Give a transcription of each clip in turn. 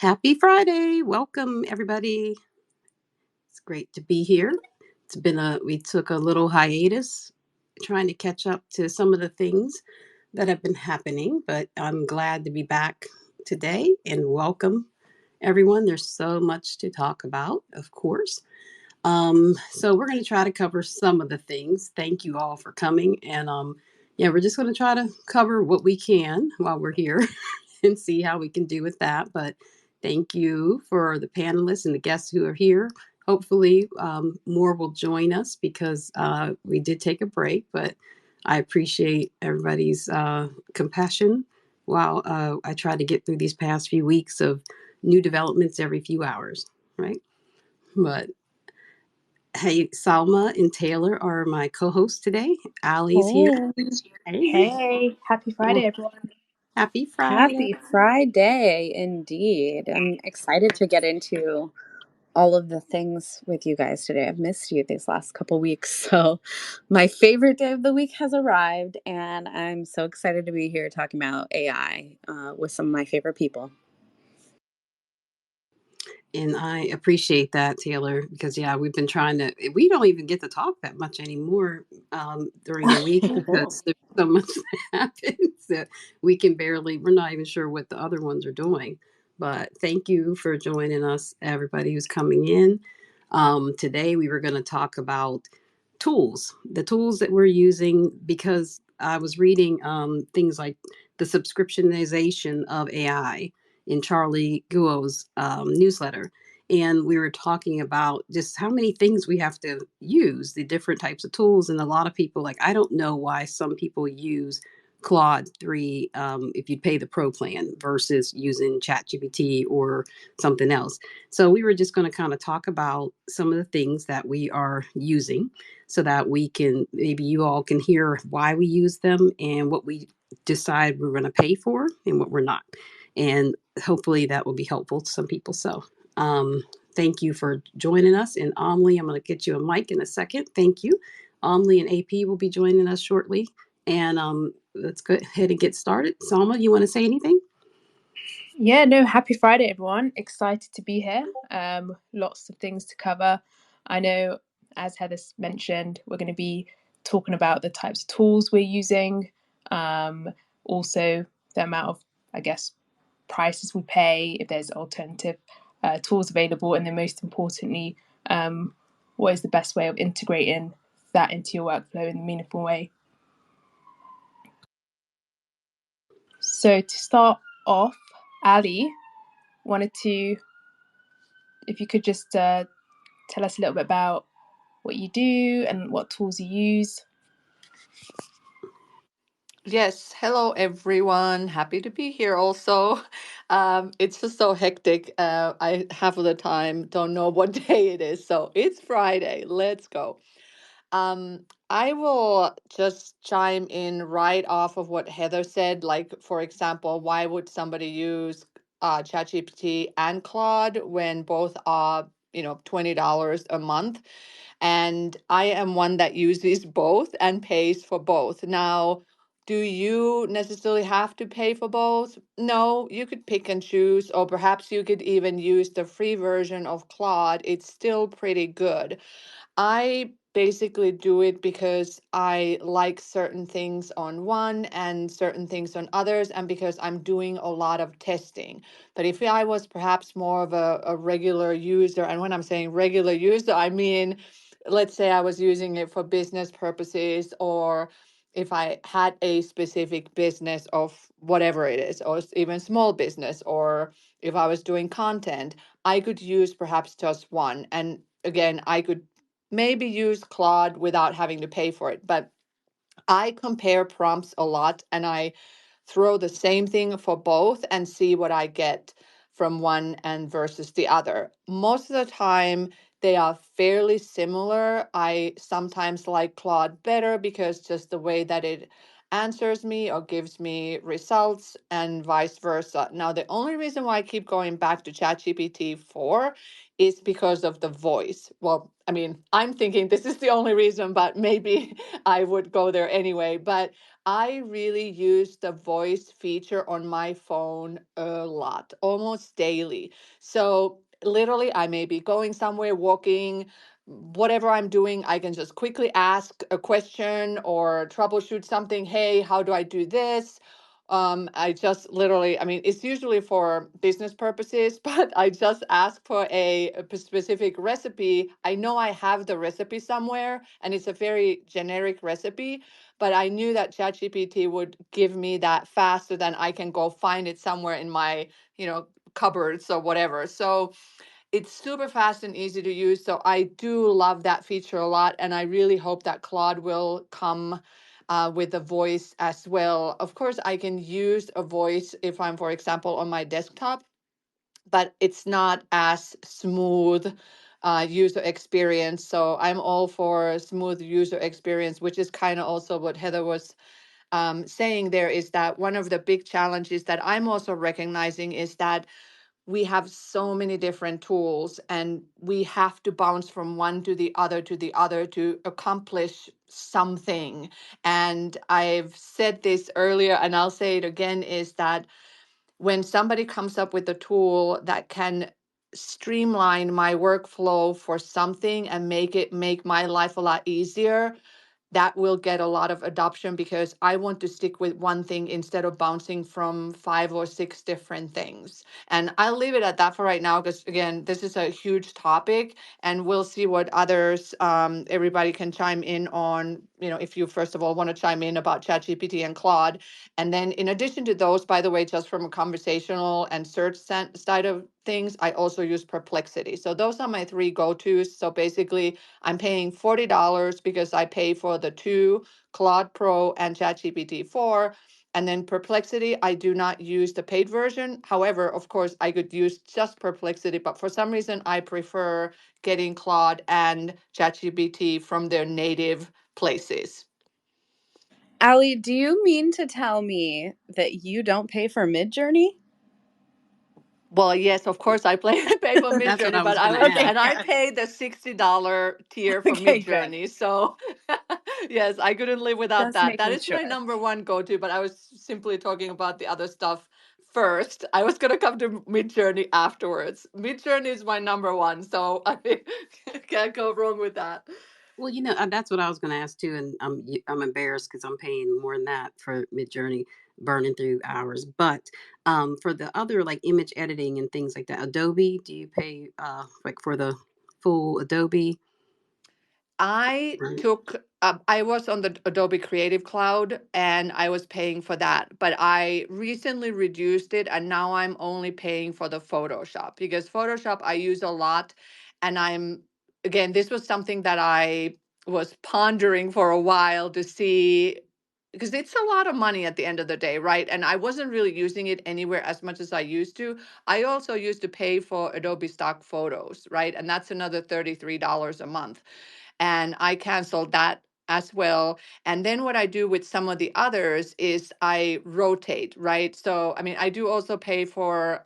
Happy Friday. Welcome, everybody. It's great to be here. We took a little hiatus trying to catch up to some of the things that have been happening, but I'm glad to be back today and welcome everyone. There's so much to talk about, of course. So we're going to try to cover some of the things. Thank you all for coming. Yeah, we're just going to try to cover what we can while we're here and see how we can do with that. But thank you for the panelists and the guests who are here. Hopefully, more will join us because we did take a break, but I appreciate everybody's compassion while I try to get through these past few weeks of new developments every few hours, right? But hey, Salma and Taylor are my co-hosts today. Ali's here. Hey, Hey, Hey, happy oh, Friday, everyone. happy Friday. happy Friday indeed. I'm excited to get into all of the things with you guys today. I've missed you these last couple weeks. So, my favorite day of the week has arrived, and I'm so excited to be here talking about AI with some of my favorite people. And I appreciate that, Taylor, because yeah, we've been trying to. We don't even get to talk that much anymore during the week because there's so much that happens that we can barely. We're not even sure what the other ones are doing. But thank you for joining us, everybody who's coming in. Today, we were going to talk about tools, the tools that we're using, because I was reading things like the subscriptionization of AI in Charlie Guo's newsletter. And we were talking about just how many things we have to use, the different types of tools. And a lot of people, like, I don't know why some people use Claude 3 if you pay the pro plan versus using ChatGPT or something else. So we were just going to kind of talk about some of the things that we are using so that we can, maybe you all can hear why we use them and what we decide we're going to pay for and what we're not. And hopefully that will be helpful to some people. So thank you for joining us. And Amli, I'm going to get you a mic in a second. Thank you. Amli and AP will be joining us shortly. And let's go ahead and get started. Salma, you want to say anything? Yeah, no, happy Friday, everyone. Excited to be here. Lots of things to cover. I know, as Heather's mentioned, we're going to be talking about the types of tools we're using, also the amount of, I guess, prices we pay, if there's alternative tools available, and then most importantly, what is the best way of integrating that into your workflow in a meaningful way. So to start off, Ali, wanted to, if you could just tell us a little bit about what you do and what tools you use. Yes, hello everyone. Happy to be here also. It's just so hectic. I half of the time don't know what day it is. So it's Friday. Let's go. I will just chime in right off of what Heather said. Like, for example, why would somebody use ChatGPT and Claude when both are, $20 a month? And I am one that uses both and pays for both. Now, do you necessarily have to pay for both? No, you could pick and choose, or perhaps you could even use the free version of Claude. It's still pretty good. I basically do it because I like certain things on one and certain things on others, and because I'm doing a lot of testing. But if I was perhaps more of a regular user, and when I'm saying regular user, I mean, let's say I was using it for business purposes, or if I had a specific business of whatever it is, or even small business, or if I was doing content, I could use perhaps just one. And again, I could maybe use Claude without having to pay for it. But I compare prompts a lot and I throw the same thing for both and see what I get from one and versus the other. Most of the time, they are fairly similar. I sometimes like Claude better because just the way that it answers me or gives me results and vice versa. Now, the only reason why I keep going back to ChatGPT 4 is because of the voice. Well, I mean, I'm thinking this is the only reason, but maybe I would go there anyway. But I really use the voice feature on my phone a lot, almost daily. So literally, I may be going somewhere, walking, whatever I'm doing, I can just quickly ask a question or troubleshoot something. Hey, how do I do this? I just literally, I mean, it's usually for business purposes, but I just ask for a specific recipe. I know I have the recipe somewhere and it's a very generic recipe, but I knew that ChatGPT would give me that faster than I can go find it somewhere in my, cupboards or whatever. So, it's super fast and easy to use. So I do love that feature a lot. And I really hope that Claude will come with a voice as well. Of course, I can use a voice if I'm, for example, on my desktop, but it's not as smooth user experience. So I'm all for smooth user experience, which is kind of also what Heather was saying there, is that one of the big challenges that I'm also recognizing is that we have so many different tools and we have to bounce from one to the other to accomplish something. And I've said this earlier and I'll say it again, is that when somebody comes up with a tool that can streamline my workflow for something and make my life a lot easier, that will get a lot of adoption, because I want to stick with one thing instead of bouncing from 5 or 6 different things. And I'll leave it at that for right now, because again, this is a huge topic and we'll see what others, everybody can chime in on, if you first of all want to chime in about ChatGPT and Claude. And then in addition to those, by the way, just from a conversational and search side of things, I also use Perplexity. So those are my 3 go-tos. So basically, I'm paying $40 because I pay for the 2, Claude Pro and ChatGPT 4. And then Perplexity, I do not use the paid version. However, of course, I could use just Perplexity, but for some reason, I prefer getting Claude and ChatGPT from their native places. Ali, do you mean to tell me that you don't pay for Midjourney? Well, yes, of course, I pay for That's what Midjourney, I but was going to ask. I paid the $60 tier for Okay, good. Midjourney. So, yes, I couldn't live without Just that. That making is my sure. number one go-to, but I was simply talking about the other stuff first. I was gonna come to Midjourney afterwards. Midjourney is my number one, so I can't go wrong with that. Well, that's what I was going to ask too, and I'm embarrassed because I'm paying more than that for Midjourney, burning through hours. But for the other like image editing and things like that, Adobe, do you pay like for the full Adobe? Right. I was on the Adobe Creative Cloud and I was paying for that, but I recently reduced it and now I'm only paying for the Photoshop, because Photoshop I use a lot. And again, this was something that I was pondering for a while to see, because it's a lot of money at the end of the day, right? And I wasn't really using it anywhere as much as I used to. I also used to pay for Adobe Stock Photos, right? And that's another $33 a month, and I canceled that as well. And then what I do with some of the others is I rotate, right? So, I mean, I do also pay for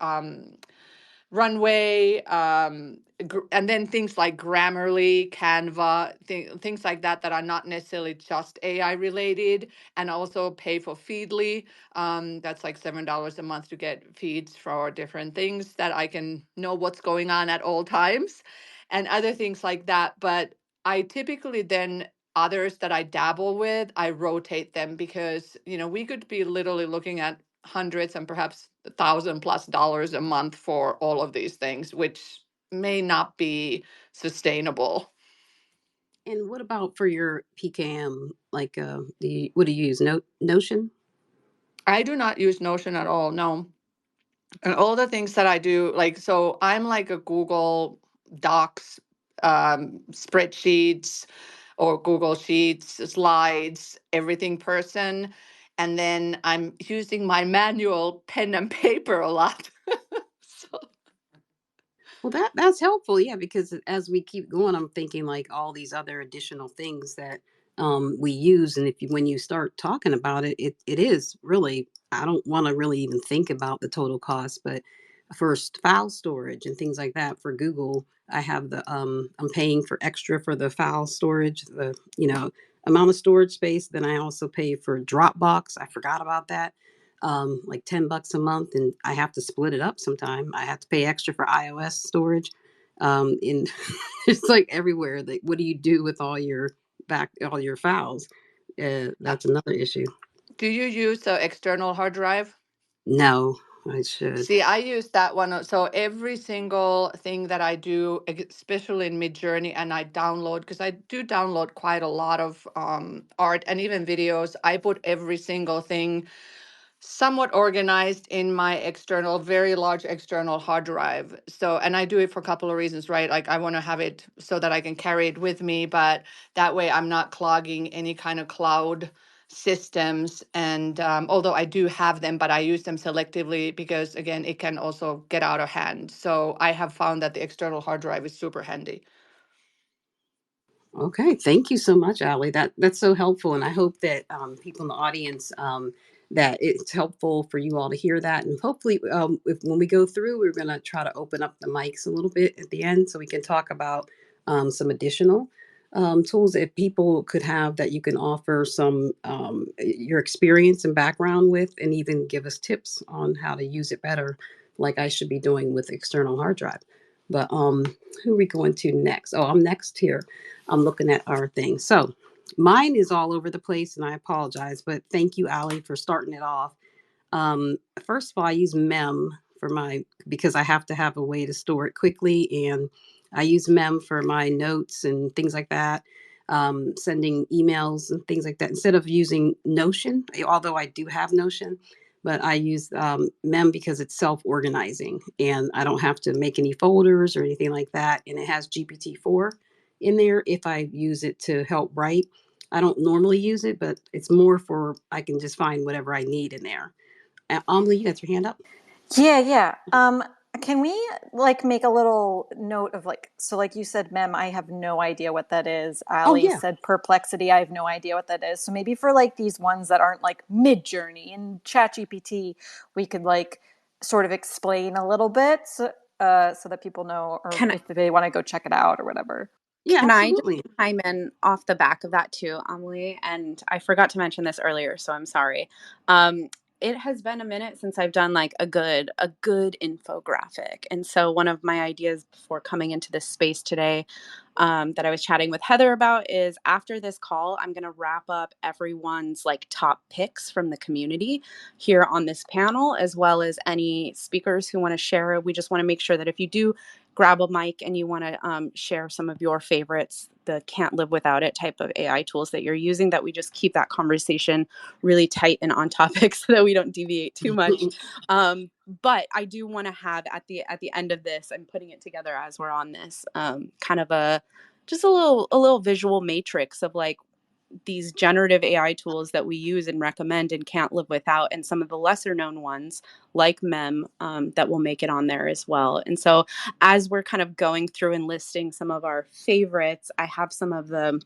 Runway, and then things like Grammarly, Canva, things like that are not necessarily just AI related, and also pay for Feedly. That's like $7 a month to get feeds for different things that I can know what's going on at all times, and other things like that. But I typically then, others that I dabble with, I rotate them, because we could be literally looking at hundreds and perhaps $1,000+ a month for all of these things, which may not be sustainable. And what about for your PKM? Like, what do you use? Notion? I do not use Notion at all, no. And all the things that I do, like, so I'm like a Google Docs, spreadsheets, or Google Sheets, slides, everything person. And then I'm using my manual pen and paper a lot. So, Well, that's helpful, yeah, because as we keep going, I'm thinking like all these other additional things that we use. And when you start talking about it, it is really, I don't want to really even think about the total cost, but for file storage and things like that for Google, I have I'm paying for extra for the file storage, the, amount of storage space. Then I also pay for Dropbox. I forgot about that. Like $10 a month, and I have to split it up sometime. I have to pay extra for iOS storage. In It's like everywhere. Like, what do you do with all your files? That's another issue. Do you use an external hard drive? No, I should. See, I use that one. So every single thing that I do, especially in Midjourney, and I download, because I do download quite a lot of art and even videos. I put every single thing somewhat organized in my external, very large external hard drive. So, and I do it for a couple of reasons, right? Like I want to have it so that I can carry it with me, but that way I'm not clogging any kind of cloud systems. And although I do have them, but I use them selectively because, again, it can also get out of hand. So I have found that the external hard drive is super handy. Okay, thank you so much, Ali. That's so helpful, and I hope that people in the audience, that it's helpful for you all to hear that. And hopefully, when we go through, we're going to try to open up the mics a little bit at the end so we can talk about some additional tools that people could have that you can offer some your experience and background with, and even give us tips on how to use it better, like I should be doing with external hard drive. But who are we going to next? Oh, I'm next here. I'm looking at our thing. So mine is all over the place, and I apologize, but thank you, Ali, for starting it off. First of all, I use Mem for because I have to have a way to store it quickly, and I use Mem for my notes and things like that, sending emails and things like that, instead of using Notion, although I do have Notion. But I use Mem because it's self-organizing, and I don't have to make any folders or anything like that. And it has GPT-4 in there if I use it to help write. I don't normally use it, but it's more for I can just find whatever I need in there. Amli, you got your hand up? Yeah, yeah. Can we like make a little note of like, so like you said, Mem, I have no idea what that is. Oh, Ali yeah. said perplexity, I have no idea what that is. So maybe for like these ones that aren't like Midjourney and ChatGPT, we could like sort of explain a little bit so that people know, or if they want to go check it out or whatever. Yeah, Can I just absolutely. chime in off the back of that too, Emily? And I forgot to mention this earlier, so I'm sorry. It has been a minute since I've done like a good infographic. And so one of my ideas before coming into this space today, that I was chatting with Heather about, is after this call, I'm going to wrap up everyone's like top picks from the community here on this panel, as well as any speakers who want to share. We just want to make sure that if you do grab a mic and you want to share some of your favorites, the can't live without it type of AI tools that you're using, that we just keep that conversation really tight and on topic so that we don't deviate too much. But I do want to have at the end of this, I'm putting it together as we're on this, kind of a little visual matrix of like these generative AI tools that we use and recommend and can't live without, and some of the lesser known ones like Mem, that will make it on there as well. And so as we're kind of going through and listing some of our favorites, I have some of the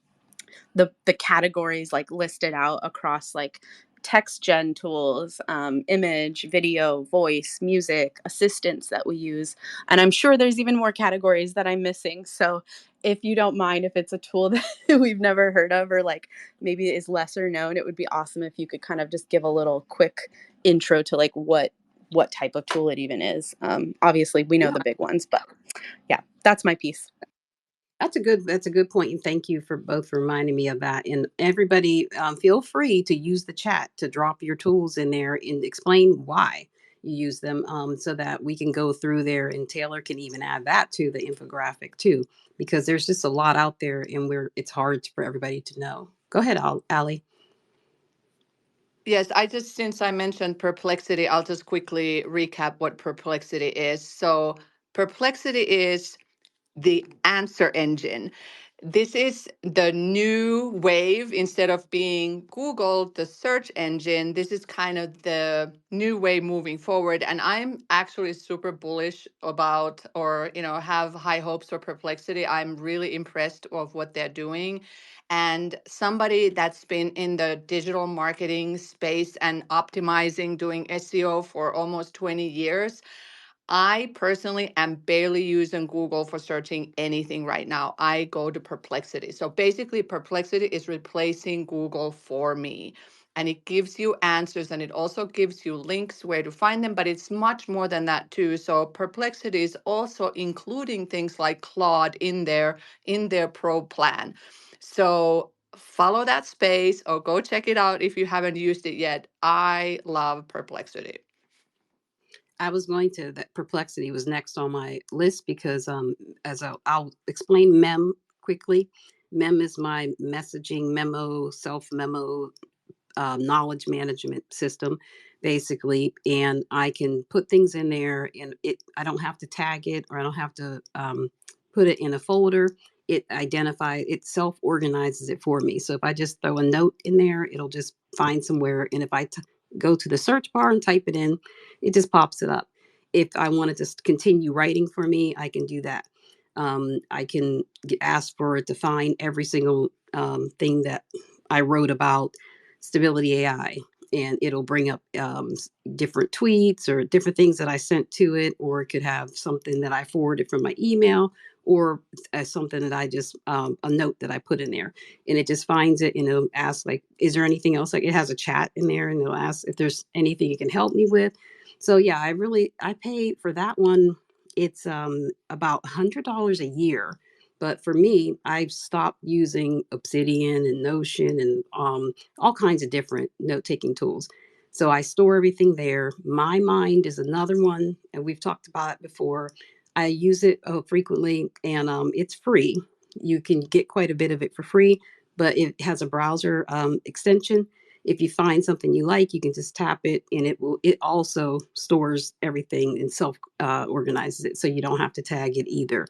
categories like listed out across like text gen tools, image, video, voice, music, assistants that we use. And I'm sure there's even more categories that I'm missing. So if you don't mind, if it's a tool that we've never heard of or like maybe is lesser known, it would be awesome if you could kind of just give a little quick intro to like what type of tool it even is. Obviously we know Yeah. the big ones, but yeah, that's my piece. That's a good point, and thank you for both reminding me of that. And everybody, feel free to use the chat to drop your tools in there and explain why you use them, so that we can go through there. And Taylor can even add that to the infographic too, because there's just a lot out there, and it's hard for everybody to know. Go ahead, Ali. Yes, since I mentioned perplexity, I'll just quickly recap what perplexity is. So, perplexity is the answer engine. This is the new wave. Instead of being Google, the search engine, this is kind of the new way moving forward. And I'm actually super bullish about, or, have high hopes for Perplexity. I'm really impressed of what they're doing. And somebody that's been in the digital marketing space and optimizing, doing SEO for almost 20 years, I personally am barely using Google for searching anything right now. I go to Perplexity. So basically, Perplexity is replacing Google for me. And it gives you answers and it also gives you links where to find them, but it's much more than that too. So Perplexity is also including things like Claude in their pro plan. So follow that space or go check it out if you haven't used it yet. I love Perplexity. I was going to that Perplexity was next on my list because as I'll explain Mem quickly. Mem is my messaging memo, self memo, knowledge management system, basically, and I can put things in there, and I don't have to tag it or I don't have to put it in a folder. It self organizes it for me. So if I just throw a note in there, it'll just find somewhere, and if I go to the search bar and type it in, it just pops it up. If I wanted to continue writing for me, I can do that. I can ask for it to find every single thing that I wrote about Stability AI, and it'll bring up different tweets or different things that I sent to it, or it could have something that I forwarded from my email, or something that I just a note that I put in there, and it just finds it and it'll ask like, is there anything else? Like it has a chat in there, and it'll ask if there's anything it can help me with. So yeah, I pay for that one. It's about $100 a year. But for me, I've stopped using Obsidian and Notion and all kinds of different note taking tools. So I store everything there. My Mind is another one, and we've talked about it before. I use it frequently, and it's free. You can get quite a bit of it for free, but it has a browser extension. If you find something you like, you can just tap it, and it also stores everything and self organizes it, so you don't have to tag it either.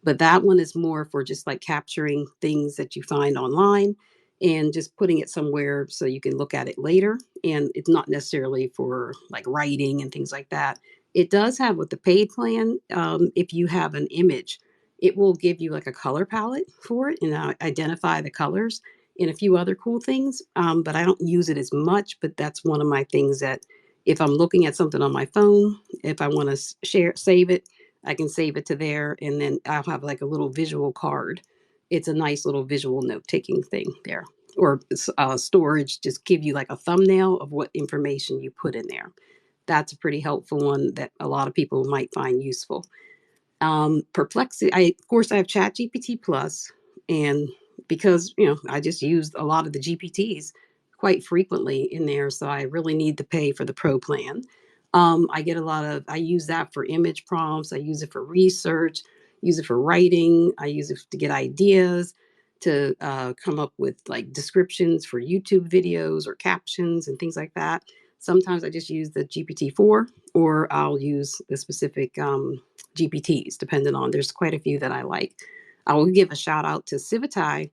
But that one is more for just like capturing things that you find online and just putting it somewhere so you can look at it later. And it's not necessarily for like writing and things like that. It does have with the paid plan, if you have an image, it will give you like a color palette for it and identify the colors and a few other cool things. But I don't use it as much. But that's one of my things that if I'm looking at something on my phone, if I want to save it, I can save it to there, and then I'll have like a little visual card. It's a nice little visual note taking thing there. Or storage, just give you like a thumbnail of what information you put in there. That's a pretty helpful one that a lot of people might find useful. Perplexity. Of course, I have ChatGPT Plus, and because I just use a lot of the GPTs quite frequently in there, so I really need to pay for the Pro plan. I get a lot of. I use that for image prompts. I use it for research. Use it for writing. I use it to get ideas, to come up with like descriptions for YouTube videos or captions and things like that. Sometimes I just use the GPT-4, or I'll use the specific GPTs, depending on. There's quite a few that I like. I will give a shout out to Civitai.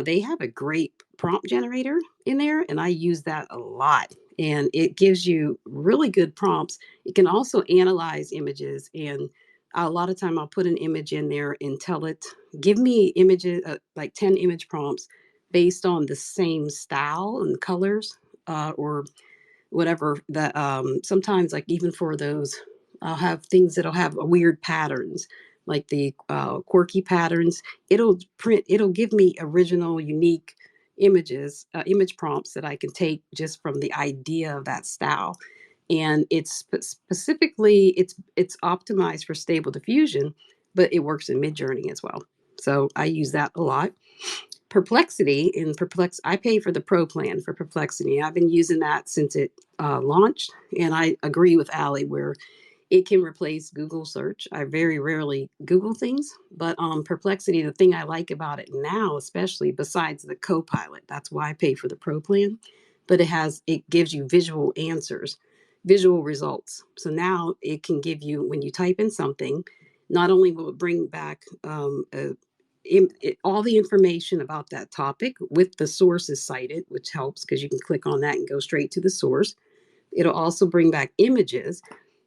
They have a great prompt generator in there, and I use that a lot. And it gives you really good prompts. It can also analyze images, and a lot of time I'll put an image in there and tell it, give me images, like 10 image prompts based on the same style and colors, or whatever that sometimes like even for those I'll have things that'll have weird patterns like the quirky patterns. It'll give me original unique image prompts that I can take just from the idea of that style. And specifically it's optimized for stable diffusion, but it works in Midjourney as well. So I use that a lot. Perplexity in Perplex, I pay for the Pro plan for Perplexity. I've been using that since it launched, and I agree with Ali where it can replace Google search. I very rarely Google things, but Perplexity, the thing I like about it now, especially besides the Copilot, that's why I pay for the Pro plan. But it gives you visual answers, visual results. So now it can give you when you type in something, not only will it bring back all the information about that topic with the sources cited, which helps because you can click on that and go straight to the source. It'll also bring back images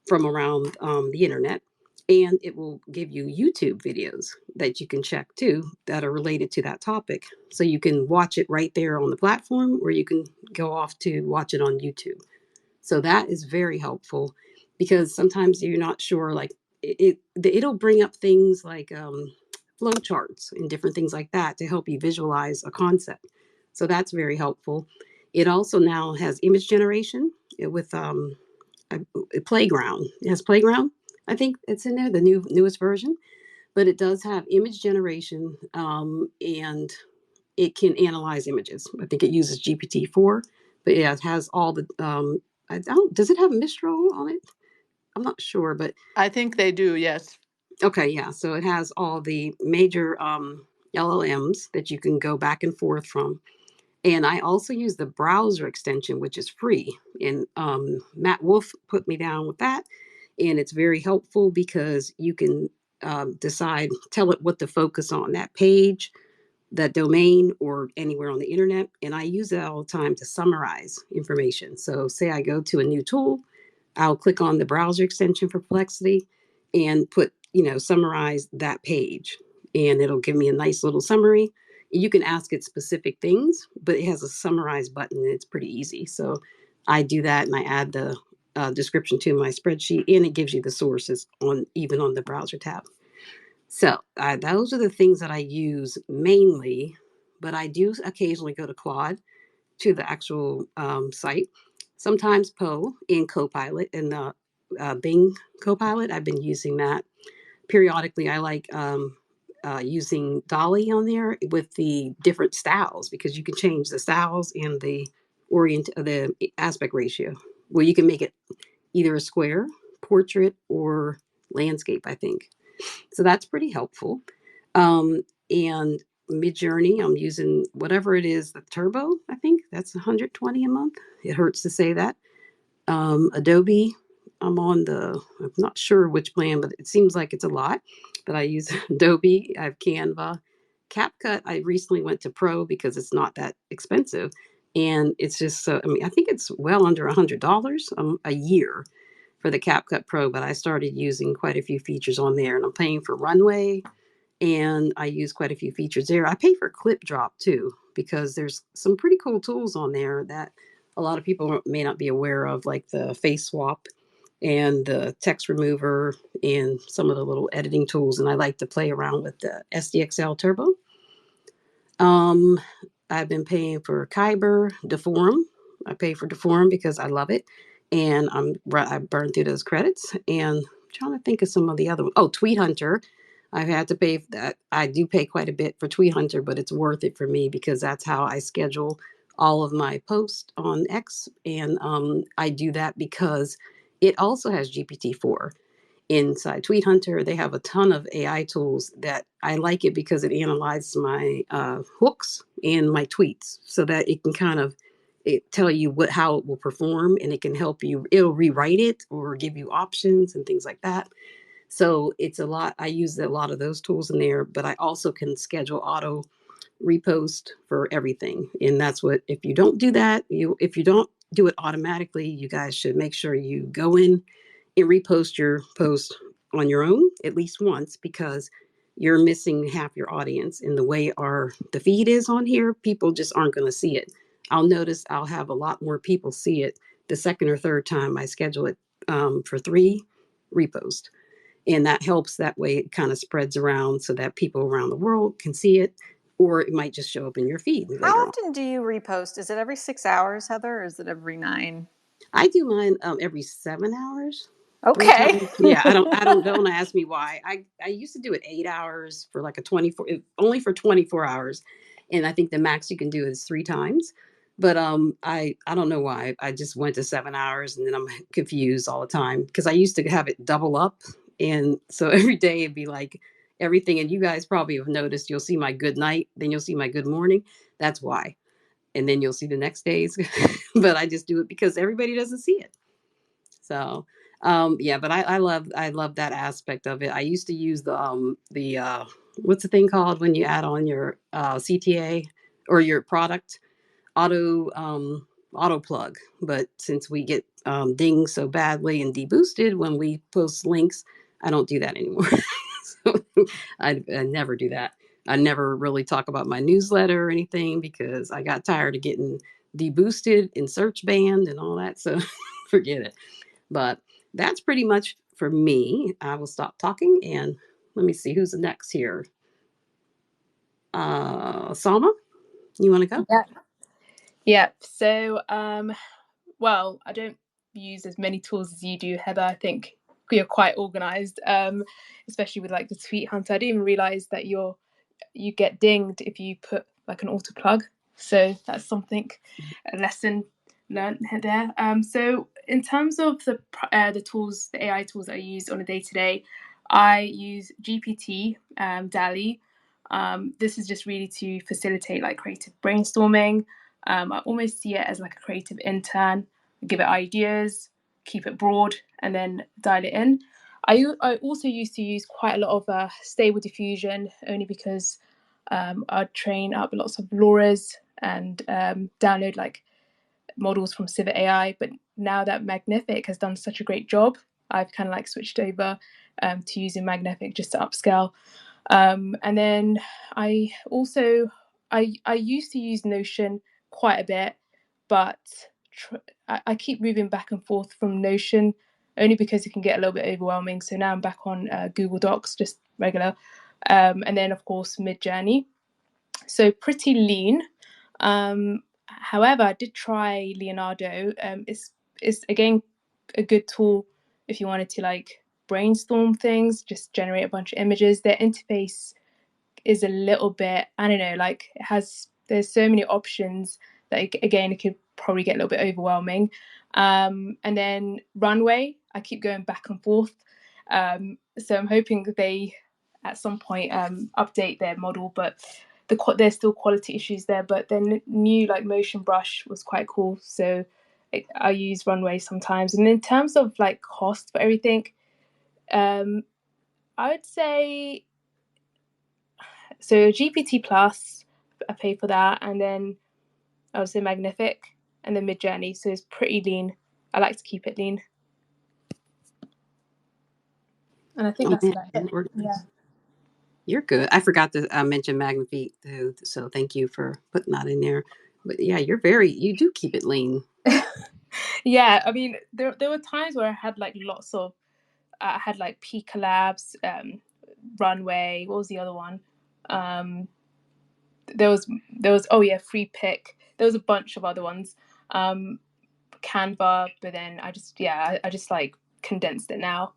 from around the internet, and it will give you YouTube videos that you can check too that are related to that topic. So you can watch it right there on the platform, or you can go off to watch it on YouTube. So that is very helpful because sometimes you're not sure, like it'll bring up things like flow charts and different things like that to help you visualize a concept. So that's very helpful. It also now has image generation with a playground. It has playground. I think it's in there, the newest version, but it does have image generation, and it can analyze images. I think it uses GPT-4, but yeah, it has all the. I don't. Does it have Mistral on it? I'm not sure, but I think they do, yes. okay, yeah. So it has all the major LLMs that you can go back and forth from. And I also use the browser extension, which is free. And Matt Wolf put me down with that. And it's very helpful because you can decide, tell it what to focus on, that page, that domain, or anywhere on the internet. And I use it all the time to summarize information. So say I go to a new tool, I'll click on the browser extension for Perplexity and put, summarize that page. And it'll give me a nice little summary. You can ask it specific things, but it has a summarize button and it's pretty easy. So I do that and I add the description to my spreadsheet, and it gives you the sources on even on the browser tab. So those are the things that I use mainly, but I do occasionally go to Claude, to the actual site. Sometimes Poe in Copilot, in the Bing Copilot. I've been using that periodically. I like using Dolly on there with the different styles because you can change the styles and the aspect ratio. Well, you can make it either a square, portrait, or landscape, I think. So that's pretty helpful. And Midjourney, I'm using whatever it is, the Turbo, I think that's 120 a month. It hurts to say that. Adobe, I'm not sure which plan, but it seems like it's a lot. But I use Adobe, I have Canva. CapCut, I recently went to Pro because it's not that expensive. And it's just so, I think it's well under $100 a year for the CapCut Pro, but I started using quite a few features on there, and I'm paying for Runway, and I use quite a few features there. I pay for Clip Drop too because there's some pretty cool tools on there that a lot of people may not be aware of, like the face swap and the text remover and some of the little editing tools. And I like to play around with the SDXL Turbo. Um, I've been paying for Kyber, Deforum. I pay for Deforum because I love it, and I burned through those credits. And I'm trying to think of some of the other ones. Oh, Tweet Hunter. I've had to pay for that. I do pay quite a bit for Tweet Hunter, but it's worth it for me because that's how I schedule all of my posts on X, and I do that because it also has GPT-4 inside Tweet Hunter. They have a ton of AI tools that I like it because it analyzes my hooks and my tweets so that it can kind of tell you how it will perform, and it can help you. It'll rewrite it or give you options and things like that. So it's a lot. I use a lot of those tools in there, but I also can schedule auto repost for everything. And that's what, if you don't do that, if you don't do it automatically, you guys should make sure you go in and repost your post on your own at least once, because you're missing half your audience. And the way the feed is on here, people just aren't going to see it. I'll notice I'll have a lot more people see it the second or third time I schedule it for 3 reposts. And that helps. That way it kind of spreads around so that people around the world can see it, or it might just show up in your feed later How on. often do you repost? Is it every 6 hours, Heather, or is it every 9? I do mine every 7 hours. 3 times. Okay. Yeah, don't ask me why. I used to do it 8 hours for like a 24, only for 24 hours. And I think the max you can do is 3 times. But I don't know why. I just went to 7 hours, and then I'm confused all the time because I used to have it double up. And so every day it'd be like everything. And you guys probably have noticed, you'll see my good night, then you'll see my good morning. That's why. And then you'll see the next days. But I just do it because everybody doesn't see it. So Yeah, but I love that aspect of it. I used to use the what's the thing called when you add on your CTA or your product auto auto plug. But since we get dinged so badly and deboosted when we post links, I don't do that anymore. So I never do that. I never really talk about my newsletter or anything because I got tired of getting deboosted and search banned and all that. So forget it. But that's pretty much for me. I will stop talking and let me see who's next here. Salma, you want to go? Yeah. Yeah. So, well, I don't use as many tools as you do, Heather. I think you're quite organized, especially with like the tweet hunter. I didn't even realize that you get dinged if you put like an auto plug. So that's something, a lesson learned there. So in terms of the tools, the AI tools that I use on a day to day, I use GPT, DALI. This is just really to facilitate like creative brainstorming. I almost see it as like a creative intern. Give it ideas, keep it broad, and then dial it in. I also used to use quite a lot of Stable Diffusion only because I'd train up lots of LoRa's and download like models from Civet AI. But now that Magnific has done such a great job, I've kind of like switched over to using Magnific just to upscale. And then I also I used to use Notion quite a bit, but I keep moving back and forth from Notion only because it can get a little bit overwhelming. So now I'm back on Google Docs, just regular, and then of course Midjourney. So pretty lean. However, I did try Leonardo. It's again a good tool if you wanted to like brainstorm things, just generate a bunch of images. Their interface is a little bit, I don't know, like there's so many options that again it could probably get a little bit overwhelming. And then Runway, I keep going back and forth. So I'm hoping that they at some point update their model, but there's still quality issues there. But then new like Motion Brush was quite cool, so I use Runway sometimes. And in terms of like cost for everything, I would say so GPT Plus, I pay for that, and then I would say Magnific, and then Midjourney. So it's pretty lean. I like to keep it lean, and I think Oh, that's man, about it. Yeah. you're good. I forgot to mention Magnifique too, so thank you for putting that in there. But yeah, you do keep it lean. Yeah, I mean, there were times where I had like lots of, I had like P collabs, Runway. What was the other one? Um, there was oh yeah, Free Pick. There was a bunch of other ones. Canva, but then I just like condensed it now.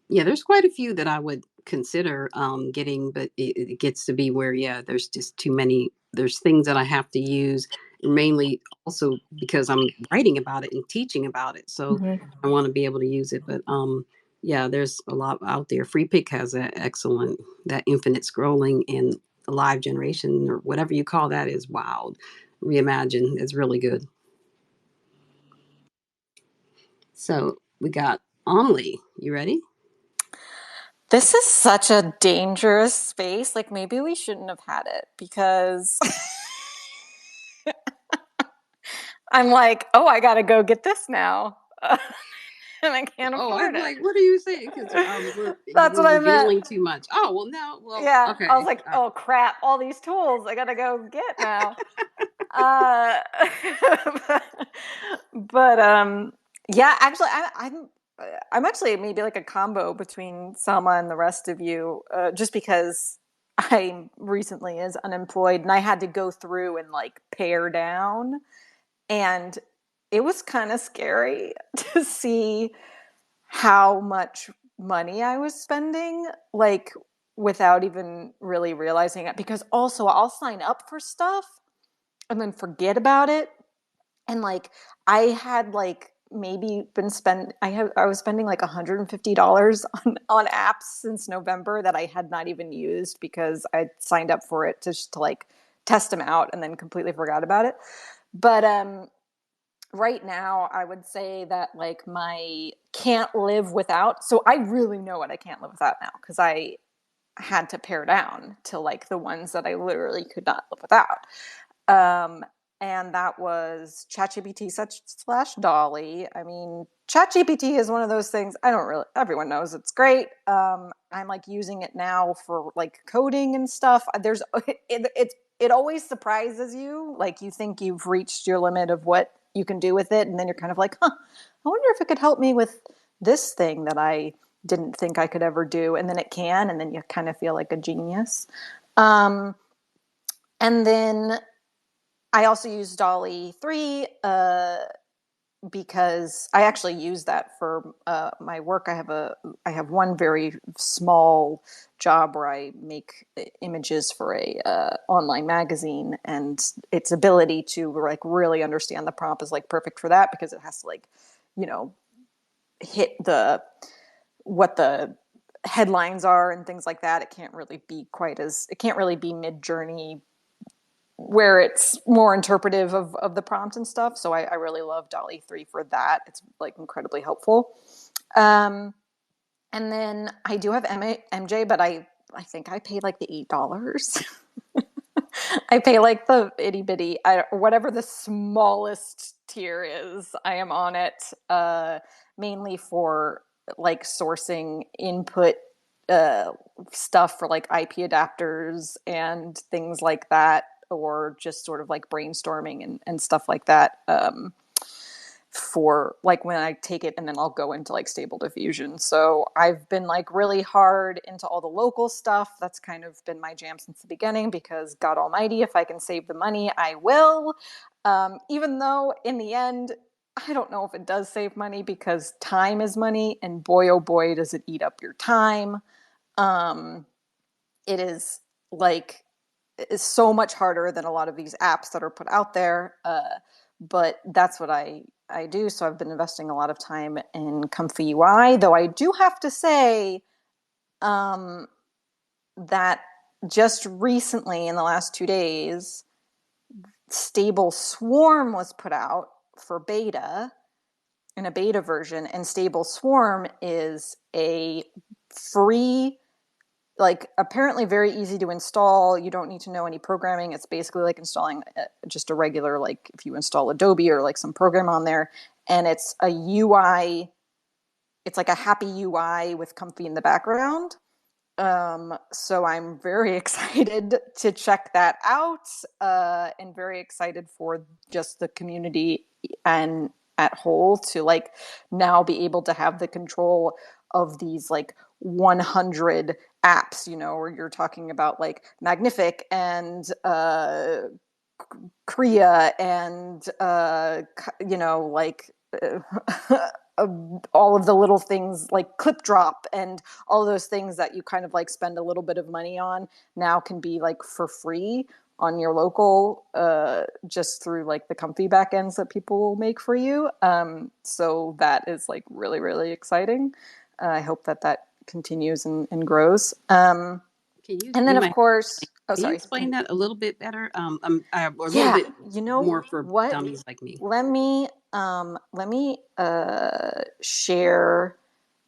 Yeah, there's quite a few that I would consider getting, but it gets to be where, yeah, there's just too many. There's things that I have to use, mainly also because I'm writing about it and teaching about it. So Mm-hmm. I want to be able to use it. But yeah, there's a lot out there. Free Pick has that excellent, that infinite scrolling and live generation or whatever you call that is wild. Reimagine is really good. So we got Amli. You ready? This is such a dangerous space. Like, maybe we shouldn't have had it because I'm like, oh, I got to go get this now. And I can't Oh, afford I'm it. like, what are you saying? Because That's we're what I meant. revealing too much. Oh, well, now, well, Yeah. I was okay. like, oh, crap, all these tools I got to go get now. uh, but yeah, actually, I'm actually maybe like a combo between Selma and the rest of you, just because I recently is unemployed and I had to go through and like pare down, and it was kind of scary to see how much money I was spending, like without even really realizing it. Because also, I'll sign up for stuff and then forget about it, and like I had like maybe been spend I was spending like $150 on apps since November that I had not even used because I signed up for it to like test them out and then completely forgot about it. But right now, I would say that like my can't live without. So I really know what I can't live without now, because I had to pare down to like the ones that I literally could not live without. And that was ChatGPT / Dolly. I mean, ChatGPT is one of those things everyone knows it's great. I'm like using it now for like coding and stuff. It always surprises you. Like you think you've reached your limit of what you can do with it. And then you're kind of like, I wonder if it could help me with this thing that I didn't think I could ever do. And then it can, and then you kind of feel like a genius. And then I also use Dolly 3 because I actually use that for my work. I have one very small job where I make images for a online magazine, and its ability to like really understand the prompt is like perfect for that, because it has to like, you know, hit what the headlines are and things like that. It can't really be Mid-Journey, where it's more interpretive of the prompt and stuff. So I really love Dolly 3 for that. It's like incredibly helpful. And then I do have MJ, but I think I paid like the $8. I pay like the itty bitty, whatever the smallest tier is. I am on it, mainly for like sourcing input stuff for like IP adapters and things like that, or just sort of like brainstorming and stuff like that. For like when I take it and then I'll go into like Stable Diffusion. So I've been like really hard into all the local stuff. That's kind of been my jam since the beginning, because God almighty, if I can save the money, I will. Even though in the end, I don't know if it does save money, because time is money, and boy, oh boy, does it eat up your time. It is like, it's so much harder than a lot of these apps that are put out there. But that's what I do. So I've been investing a lot of time in Comfy UI, though I do have to say that just recently, in the last 2 days, Stable Swarm was put out for beta, in a beta version. And Stable Swarm is a free, like apparently very easy to install. You don't need to know any programming. It's basically like installing just a regular, like if you install Adobe or like some program on there, and it's a UI. It's like a happy UI with Comfy in the background. So I'm very excited to check that out, and very excited for just the community and at whole to like now be able to have the control of these like 100 apps, you know, where you're talking about like Magnific and Kriya and you know, like all of the little things like Clip Drop and all of those things that you kind of like spend a little bit of money on now can be like for free on your local, just through like the Comfy backends that people will make for you. So that is like really, really exciting. I hope that continues and grows. And then of course, Can you sorry. explain that a little bit better? A little Yeah, bit you know more for what? dummies like me. Let me share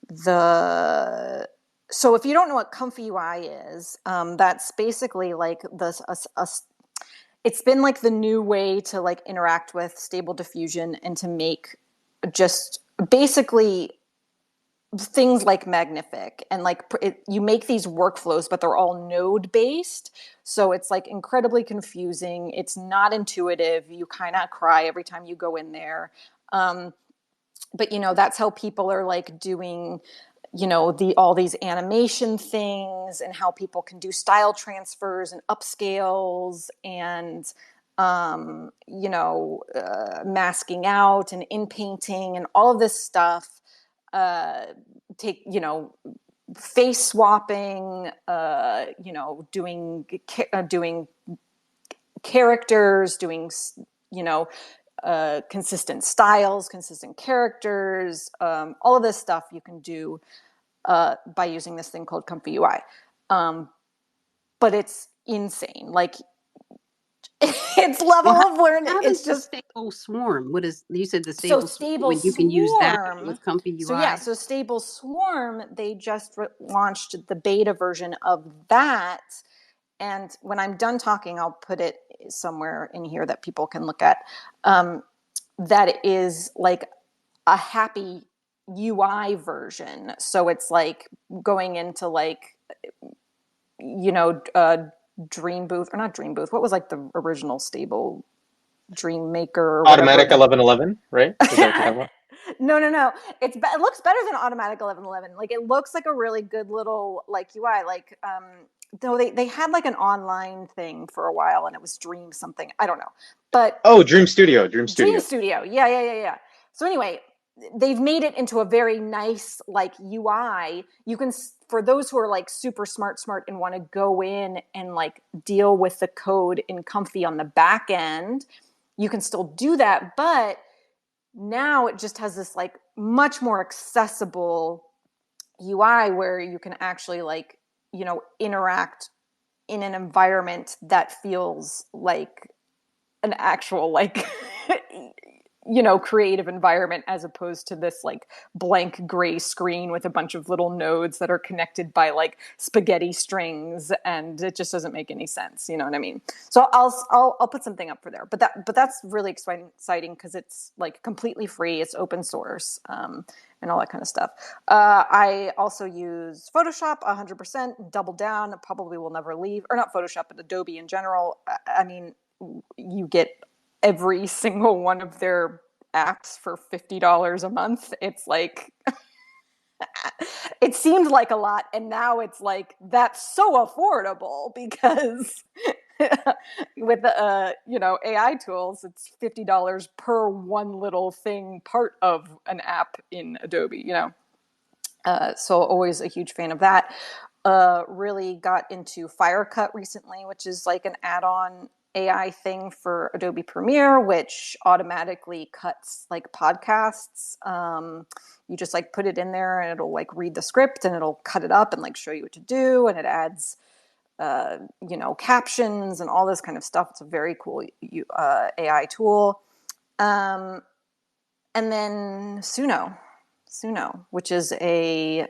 the. So if you don't know what Comfy UI is, that's basically like it's been like the new way to like interact with Stable Diffusion and to make just basically things like Magnific, and like you make these workflows, but they're all node based. So it's like incredibly confusing. It's not intuitive. You kind of cry every time you go in there. But you know, that's how people are like doing, you know, all these animation things, and how people can do style transfers and upscales and you know, masking out and in painting and all of this stuff. Take, you know, face swapping, you know, doing characters, doing, you know, consistent styles, consistent characters, all of this stuff you can do by using this thing called Comfy UI. But it's insane. Like, its level Well, of learning. how It's does the just stable swarm? What is you said the so stable swarm stable when you can use that swarm. with Comfy So yeah, UI? so stable swarm, they just launched the beta version of that. And when I'm done talking, I'll put it somewhere in here that people can look at. That is like a happy UI version. So it's like going into like, you know, Dream Booth, or not Dream Booth. What was like the original stable Dream Maker or whatever? Automatic 1111, right? Is that what you're talking about? No. It looks better than Automatic 1111. Like it looks like a really good little like UI. Like though they had like an online thing for a while and it was Dream something. I don't know. But Oh, Dream Studio. Dream Studio. Yeah. So anyway, they've made it into a very nice like UI. You can, for those who are like super smart and want to go in and like deal with the code in Comfy on the back end, you can still do that. But now it just has this like much more accessible UI where you can actually like, you know, interact in an environment that feels like an actual like you know, creative environment, as opposed to this like blank gray screen with a bunch of little nodes that are connected by like spaghetti strings, and it just doesn't make any sense. You know what I mean? So I'll put something up for there. But that's really exciting because it's like completely free. It's open source. And all that kind of stuff. I also use Photoshop 100%, double down, probably will never leave, or not Photoshop, but Adobe in general. I mean, you get every single one of their apps for $50 a month. It's like, it seemed like a lot. And now it's like, that's so affordable because with the, you know, AI tools, it's $50 per one little thing, part of an app in Adobe, you know? So always a huge fan of that. Really got into Firecut recently, which is like an add-on AI thing for Adobe Premiere, which automatically cuts like podcasts. You just like put it in there and it'll like read the script and it'll cut it up and like show you what to do. And it adds, you know, captions and all this kind of stuff. It's a very cool AI tool. And then Suno, which is a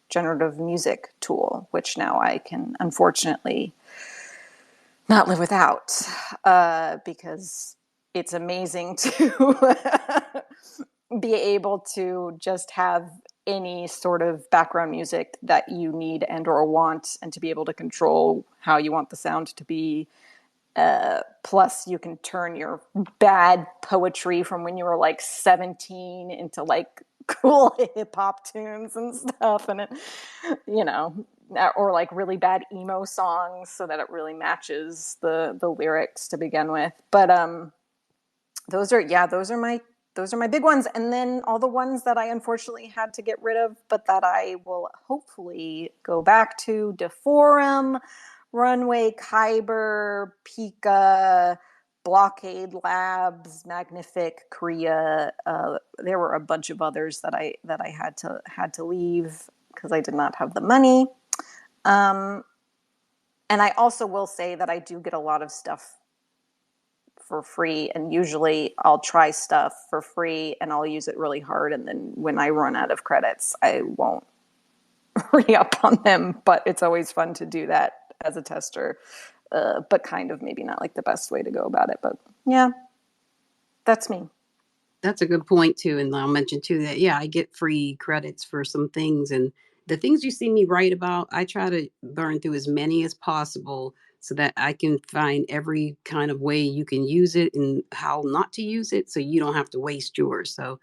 generative music tool, which now I can unfortunately not live without, because it's amazing to be able to just have any sort of background music that you need and or want, and to be able to control how you want the sound to be. Plus you can turn your bad poetry from when you were like 17 into like cool hip hop tunes and stuff. And it, you know, or like really bad emo songs so that it really matches the lyrics to begin with. But those are my big ones. And then all the ones that I unfortunately had to get rid of, but that I will hopefully go back to: Deforum, Runway, Kyber, Pika, Blockade Labs, Magnific, Korea. There were a bunch of others that I had to leave because I did not have the money. And I also will say that I do get a lot of stuff for free, and usually I'll try stuff for free and I'll use it really hard, and then when I run out of credits, I won't re-up on them. But it's always fun to do that as a tester, but kind of maybe not like the best way to go about it. But yeah, that's me. That's a good point too. And I'll mention too that, yeah, I get free credits for some things, and the things you see me write about, I try to burn through as many as possible so that I can find every kind of way you can use it and how not to use it, so you don't have to waste yours. So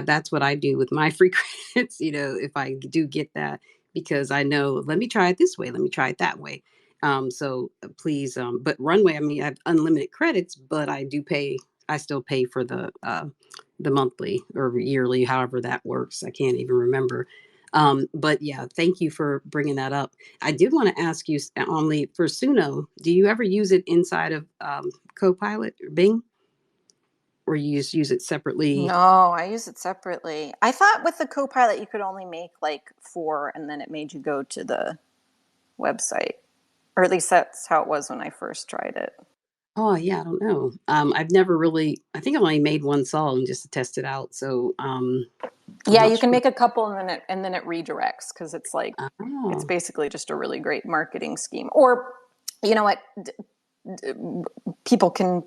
that's what I do with my free credits, you know, if I do get that, because I know, let me try it this way, let me try it that way. So please, but Runway, I mean, I have unlimited credits, but I still pay for the monthly or yearly, however that works. I can't even remember. But yeah, thank you for bringing that up. I did want to ask you, only for Suno, do you ever use it inside of Copilot or Bing? Or you just use it separately? No, I use it separately. I thought with the Copilot you could only make like 4, and then it made you go to the website. Or at least that's how it was when I first tried it. Oh yeah, I don't know. I've never really. I think I only made one song just to test it out. So I'm Yeah, not you can sure. make a couple and then it redirects because it's like it's Oh basically just a really great marketing scheme. Or you know what? People can.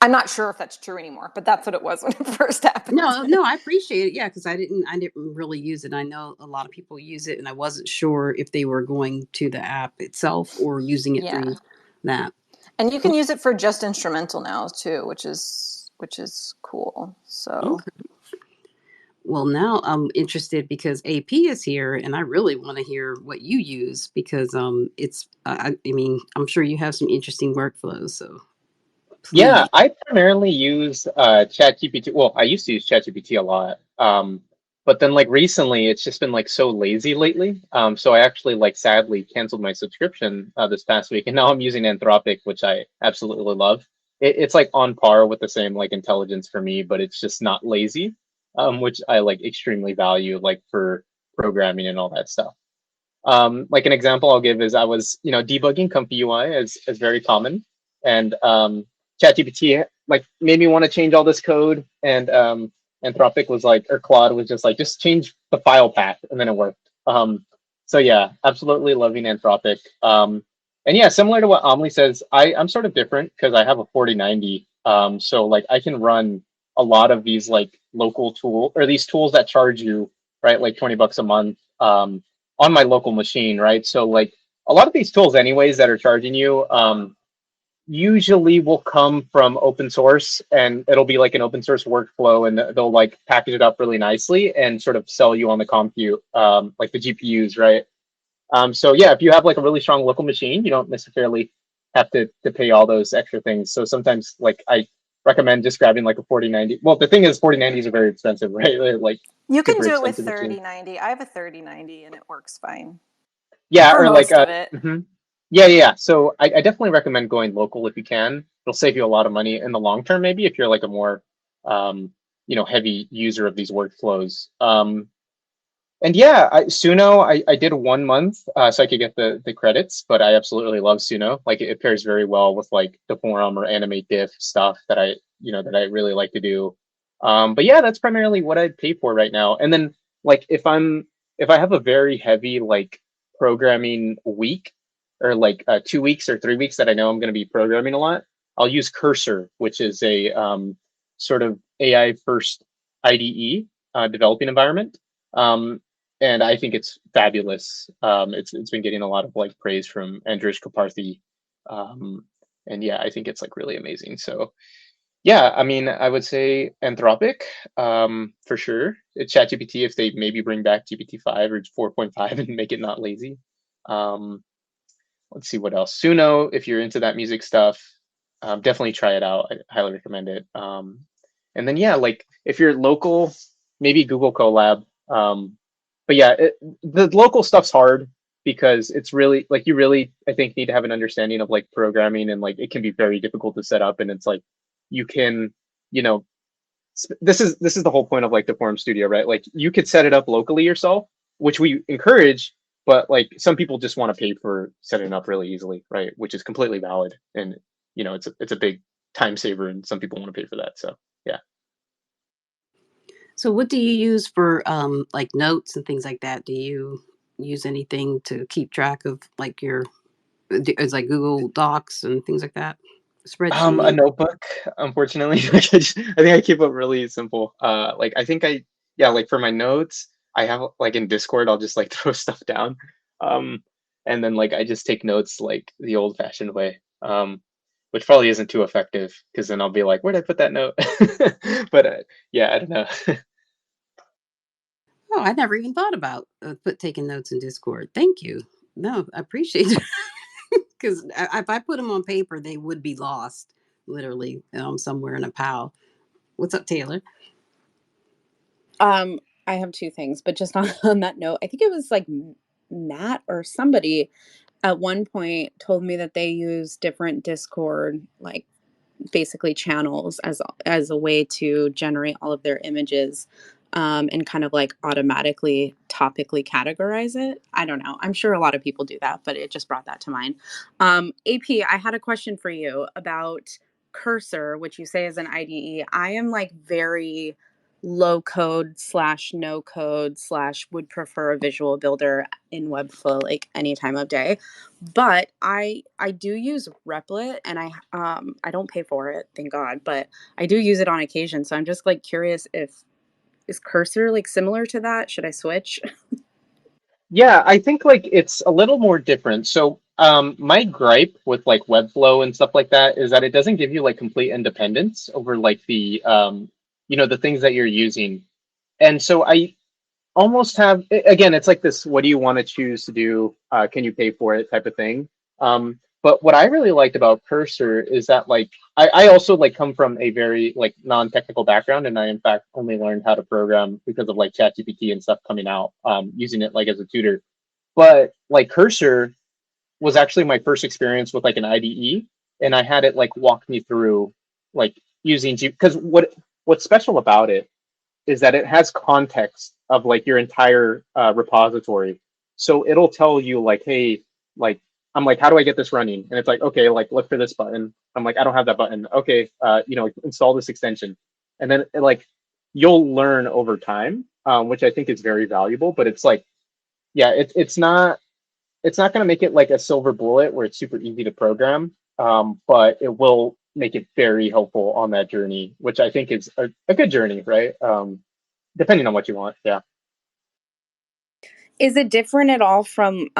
I'm not sure if that's true anymore, but that's what it was when it first happened. no, I appreciate it. Yeah, because I didn't really use it. I know a lot of people use it, and I wasn't sure if they were going to the app itself or using it Yeah, through that. and you can use it for just instrumental now too, which is cool. So Okay. Well, now I'm interested because AP is here, and I really want to hear what you use because it's. I mean, I'm sure you have some interesting workflows. So Yeah, please. I primarily use ChatGPT. Well, I used to use ChatGPT a lot. But then like recently it's just been like so lazy lately. So I actually like sadly canceled my subscription this past week and now I'm using Anthropic, which I absolutely love. It's like on par with the same like intelligence for me, but it's just not lazy, which I like extremely value like for programming and all that stuff. Like an example I'll give is I was, debugging Comfy UI as very common, and ChatGPT like made me want to change all this code, and Anthropic was like, or Claude was just like, just change the file path, and then it worked. So yeah, absolutely loving Anthropic. And yeah, similar to what Amli says, I'm sort of different because I have a 4090. So like I can run a lot of these like local tool or these tools that charge you, right, like $20 a month. On my local machine, right? So like a lot of these tools anyways that are charging you usually will come from open source and it'll be like an open source workflow and they'll like package it up really nicely and sort of sell you on the compute, like the GPUs, right? So yeah, if you have like a really strong local machine, you don't necessarily have to pay all those extra things. So sometimes like I recommend just grabbing like a 4090. Well, the thing is 4090s are very expensive, right? They're like you can super do it with expensive machines. 3090. I have a 3090 and it works fine Yeah, for or like most of it. yeah. So I definitely recommend going local if you can. It'll save you a lot of money in the long term, maybe if you're like a more heavy user of these workflows. And yeah, Suno, I did 1 month so I could get the credits, but I absolutely love Suno. Like it pairs very well with like the forum or animate diff stuff that I really like to do. But yeah, that's primarily what I'd pay for right now. And then like if I have a very heavy like programming week or like 2 weeks or 3 weeks that I know I'm going to be programming a lot, I'll use Cursor, which is a sort of AI first IDE developing environment. Um, and I think it's fabulous. It's been getting a lot of like praise from Andrews Kaparthi, um, and yeah, I think it's like really amazing. So yeah, I mean, I would say Anthropic for sure. It's ChatGPT if they maybe bring back GPT-5 or 4.5 and make it not lazy. Um, let's see what else. Suno, if you're into that music stuff, definitely try it out. I highly recommend it. And then yeah, like if you're local, maybe Google Colab. But yeah, the local stuff's hard because it's really like you really I think need to have an understanding of like programming and like it can be very difficult to set up and it's like you can you know this is the whole point of like the forum studio, right? Like you could set it up locally yourself, which we encourage, but like some people just want to pay for setting it up really easily, right? Which is completely valid, and it's a big time saver, and some people want to pay for that. So yeah. So what do you use for like notes and things like that? Do you use anything to keep track of like your it's like Google Docs and things like that? A Spreadsheet? notebook, unfortunately. I think I keep it really simple. Like I think yeah, like for my notes, I have like in Discord, I'll just like throw stuff down. Um, and then like I just take notes like the old-fashioned way. Which probably isn't too effective because then I'll be like, where'd I put that note? But yeah, I don't know. Oh, I never even thought about put taking notes in Discord. Thank you. No, I appreciate it because if I put them on paper, they would be lost literally somewhere in a pile. What's up, Taylor? I have two things, but just on that note, I think it was like Matt or somebody at one point told me that they use different Discord, like basically channels as a way to generate all of their images. and kind of like automatically topically categorize it. I don't know. I'm sure a lot of people do that, but it just brought that to mind. AP, I had a question for you about Cursor, which you say is an IDE. I am like very low code slash no code slash would prefer a visual builder in Webflow like any time of day. But I do use Replit, and I don't pay for it, thank God, but I do use it on occasion. So I'm just like curious, if is Cursor like similar to that? Should I switch? Yeah, I think like it's a little more different. So my gripe with like Webflow and stuff like that is that it doesn't give you like complete independence over like the the things that you're using. And so I almost have again, it's like this, what do you want to choose to do? Can you pay for it type of thing. But what I really liked about Cursor is that like I also like come from a very like non-technical background, and I in fact only learned how to program because of like ChatGPT and stuff coming out, using it like as a tutor. But like Cursor was actually my first experience with like an IDE, and I had it like walk me through like using because what's special about it is that it has context of like your entire repository. So it'll tell you like, hey, like I'm like, how do I get this running? And it's like, okay, like look for this button. I'm like, I don't have that button. Okay, install this extension, and then like you'll learn over time, which I think is very valuable. But it's like, yeah, it's not going to make it like a silver bullet where it's super easy to program, but it will make it very helpful on that journey, which I think is a good journey, right? Depending on what you want. Yeah. Is it different at all from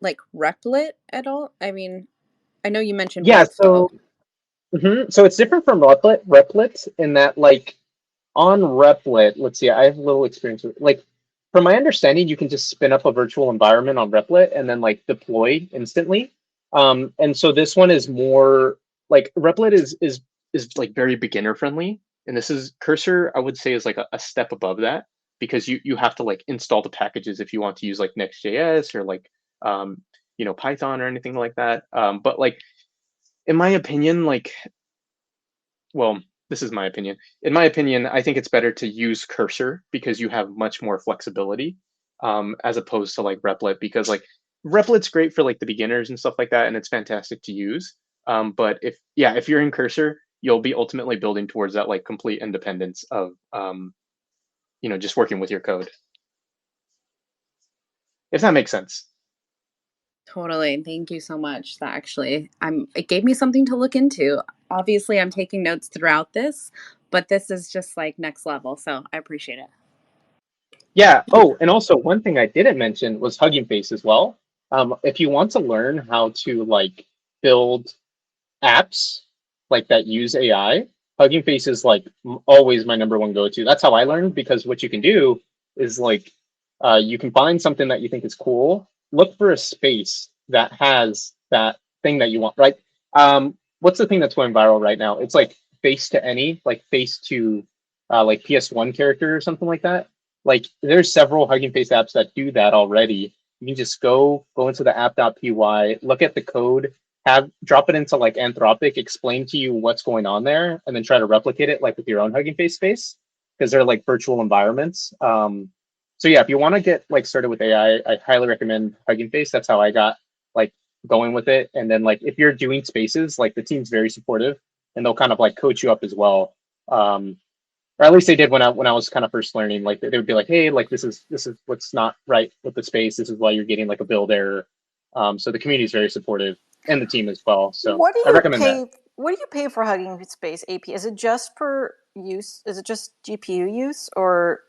like Replit at all? I mean, I know you mentioned Yeah. Webflow. So it's different from Replit in that like on Replit, let's see, I have a little experience with like from my understanding, you can just spin up a virtual environment on Replit and then like deploy instantly. And so this one is more like Replit is like very beginner friendly. And this is Cursor, I would say, is like a step above that, because you have to like install the packages if you want to use like Next.js or like Python or anything like that. But like in my opinion, like well, this is my opinion. In my opinion, I think it's better to use Cursor because you have much more flexibility, as opposed to like Replit, because like Replit's great for like the beginners and stuff like that, and it's fantastic to use. But if you're in Cursor, you'll be ultimately building towards that like complete independence of just working with your code, if that makes sense. Totally. Thank you so much. That actually, it gave me something to look into. Obviously, I'm taking notes throughout this, but this is just like next level. So I appreciate it. Yeah. Oh, and also one thing I didn't mention was Hugging Face as well. If you want to learn how to like build apps like that use AI, Hugging Face is like always my number one go-to. That's how I learned, because what you can do is like you can find something that you think is cool, look for a space that has that thing that you want, right? What's the thing that's going viral right now? It's like face to any, like face to like PS1 character or something like that. Like there's several Hugging Face apps that do that already. You can just go into the app.py, look at the code, have drop it into like Anthropic, explain to you what's going on there, and then try to replicate it like with your own Hugging Face space, because they're like virtual environments. So yeah, if you want to get like started with AI, I highly recommend Hugging Face. That's how I got like going with it. And then like if you're doing spaces, like the team's very supportive, and they'll kind of like coach you up as well. Or at least they did when I was kind of first learning. Like they would be like, hey, like this is what's not right with the space. This is why you're getting like a build error. So the community is very supportive, and the team as well. So What do I you recommend that. pay? What do you pay for Hugging Space AP? Is it just per use? Is it just GPU use, or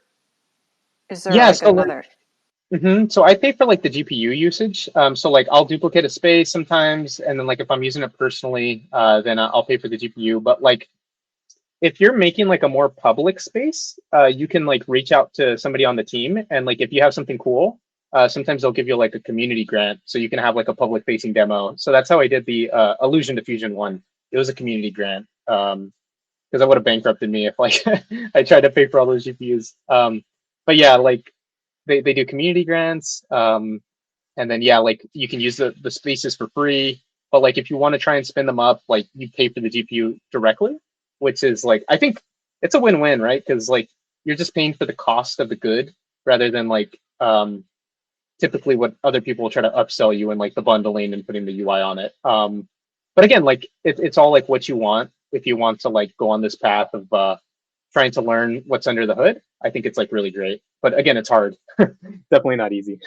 is there Yeah. like So like, another? so I pay for like the GPU usage. So like I'll duplicate a space sometimes, and then like if I'm using it personally, then I'll pay for the GPU. But like if you're making like a more public space, you can like reach out to somebody on the team, and like if you have something cool, sometimes they'll give you like a community grant, so you can have like a public facing demo. So that's how I did the Illusion Diffusion one. It was a community grant, because that would have bankrupted me if like I tried to pay for all those GPUs. But yeah, like they do community grants, and then yeah, like you can use the spaces for free. But like if you want to try and spin them up, like you pay for the GPU directly, which is like I think it's a win-win, right? Because like you're just paying for the cost of the good rather than like typically what other people will try to upsell you and like the bundling and putting the UI on it. But again, like it's all like what you want. If you want to like go on this path of trying to learn what's under the hood, I think it's like really great. But again, it's hard. Definitely not easy.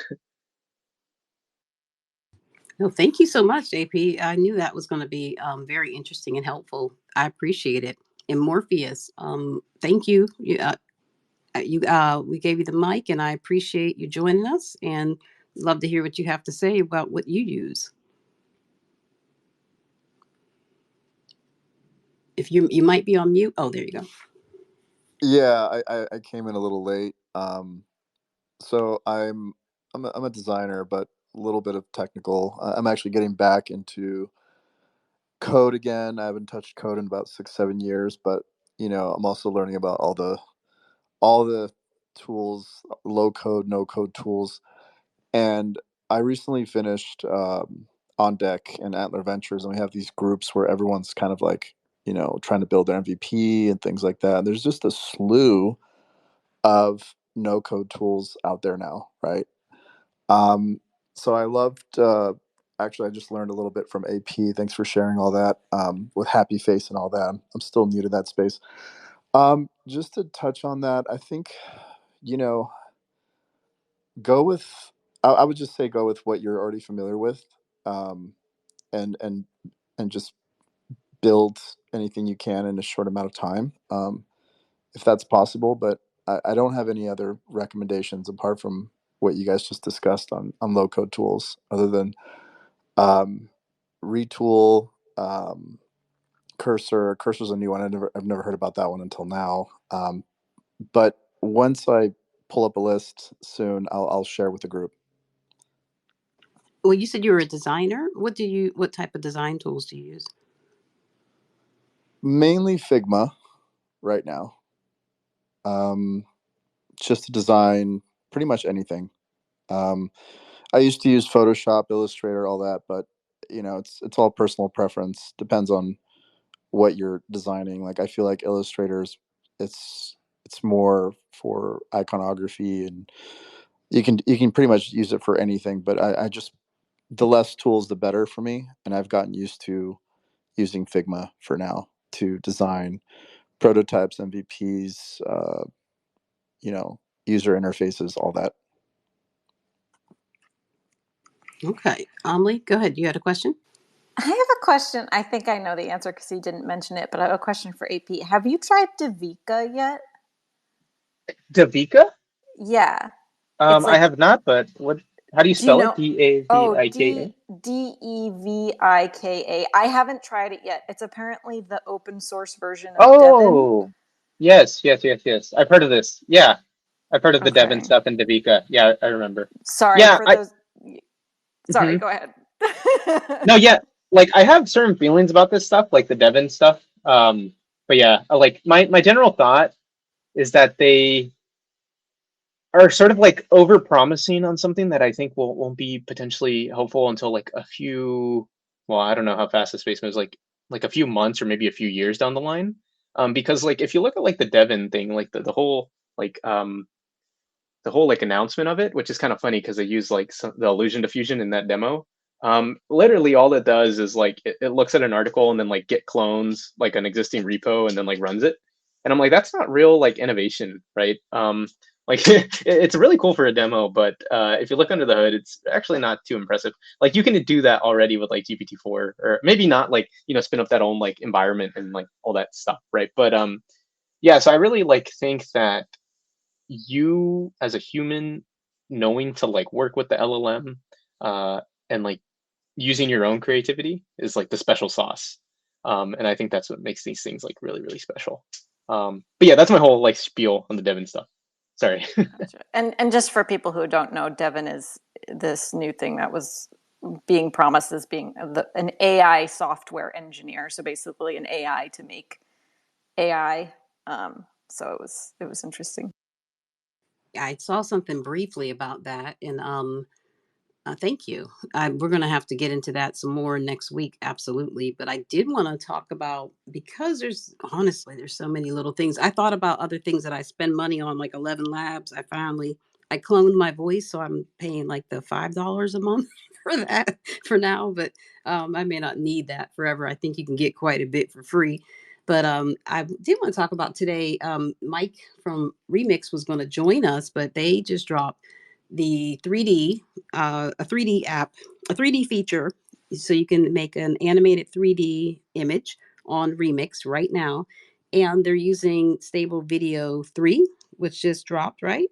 No, thank you so much, JP. I knew that was going to be very interesting and helpful. I appreciate it. And Morpheus, thank you. We gave you the mic, and I appreciate you joining us. And love to hear what you have to say about what you use. If you might be on mute. Oh, there you go. Yeah, I came in a little late. So I'm a designer, but a little bit of technical. I'm actually getting back into code again. I haven't touched code in about 6-7 years, but I'm also learning about all the tools, low code, no code tools. And I recently finished On Deck and Antler Ventures, and we have these groups where everyone's kind of like trying to build their MVP and things like that. And there's just a slew of no code tools out there now, right? So I loved, actually, I just learned a little bit from AP. Thanks for sharing all that with Happy Face and all that. I'm still new to that space. Just to touch on that, I think, you know, go with, I would just say go with what you're already familiar with, um, and, and, and just build anything you can in a short amount of time, if that's possible. But I don't have any other recommendations apart from what you guys just discussed on low code tools, other than um, Retool, Cursor. Cursor's a new one. I've never heard about that one until now. But once I pull up a list soon, I'll share with the group. Well, you said you were a designer. What type of design tools do you use? Mainly Figma right now. Just to design pretty much anything. Um, I used to use Photoshop, Illustrator, all that, but it's all personal preference. Depends on what you're designing. Like I feel like Illustrators, it's more for iconography, and you can pretty much use it for anything. But I just, the less tools the better for me, and I've gotten used to using Figma for now to design prototypes, MVPs, user interfaces, all that. Okay, Amli, go ahead. You had a question? I have a question. I think I know the answer because he didn't mention it, but I have a question for AP. Have you tried Devika yet? Davika? Yeah. It's I like, have not, but what? How do you do you spell it? know? Oh, Davika? Devika. I haven't tried it yet. It's apparently the open source version of Devon. Oh, yes, yes, yes, yes. I've heard of this. Yeah, I've heard of the Devon Okay. stuff and Davika. Yeah, I remember. Sorry Yeah, for those. Sorry, mhm. go ahead. No, yeah, like I have certain feelings about this stuff, like the Devon stuff. But yeah, like my general thought is that they are sort of like over promising on something that I think won't be potentially hopeful until like a few, well, I don't know how fast the space moves, like a few months or maybe a few years down the line. Because like if you look at like the Devon thing, like like the whole like announcement of it, which is kind of funny because they use like the allusion diffusion in that demo. Literally all it does is like it looks at an article and then like git clones like an existing repo and then like runs it. And I'm like, that's not real like innovation, right? Like it's really cool for a demo, but if you look under the hood, it's actually not too impressive. Like you can do that already with like GPT-4, or maybe not like spin up that own like environment and like all that stuff, right? But yeah, so I really like think that you as a human knowing to like work with the LLM and like using your own creativity is like the special sauce. And I think that's what makes these things like really, really special. But yeah, that's my whole like spiel on the Devon stuff. Sorry. Gotcha. And just for people who don't know, Devon is this new thing that was being promised as being an AI software engineer. So basically, an AI to make AI. So it was interesting. I saw something briefly about that, and Thank you. We're going to have to get into that some more next week. Absolutely. But I did want to talk about, because there's so many little things. I thought about other things that I spend money on, like 11 Labs. I cloned my voice. So I'm paying like the $5 a month for that for now. But I may not need that forever. I think you can get quite a bit for free. But I did want to talk about today. Mike from Remix was going to join us, but they just dropped the 3D a 3D app, a 3D feature, so you can make an animated 3D image on Remix right now. And they're using Stable Video 3, which just dropped, right?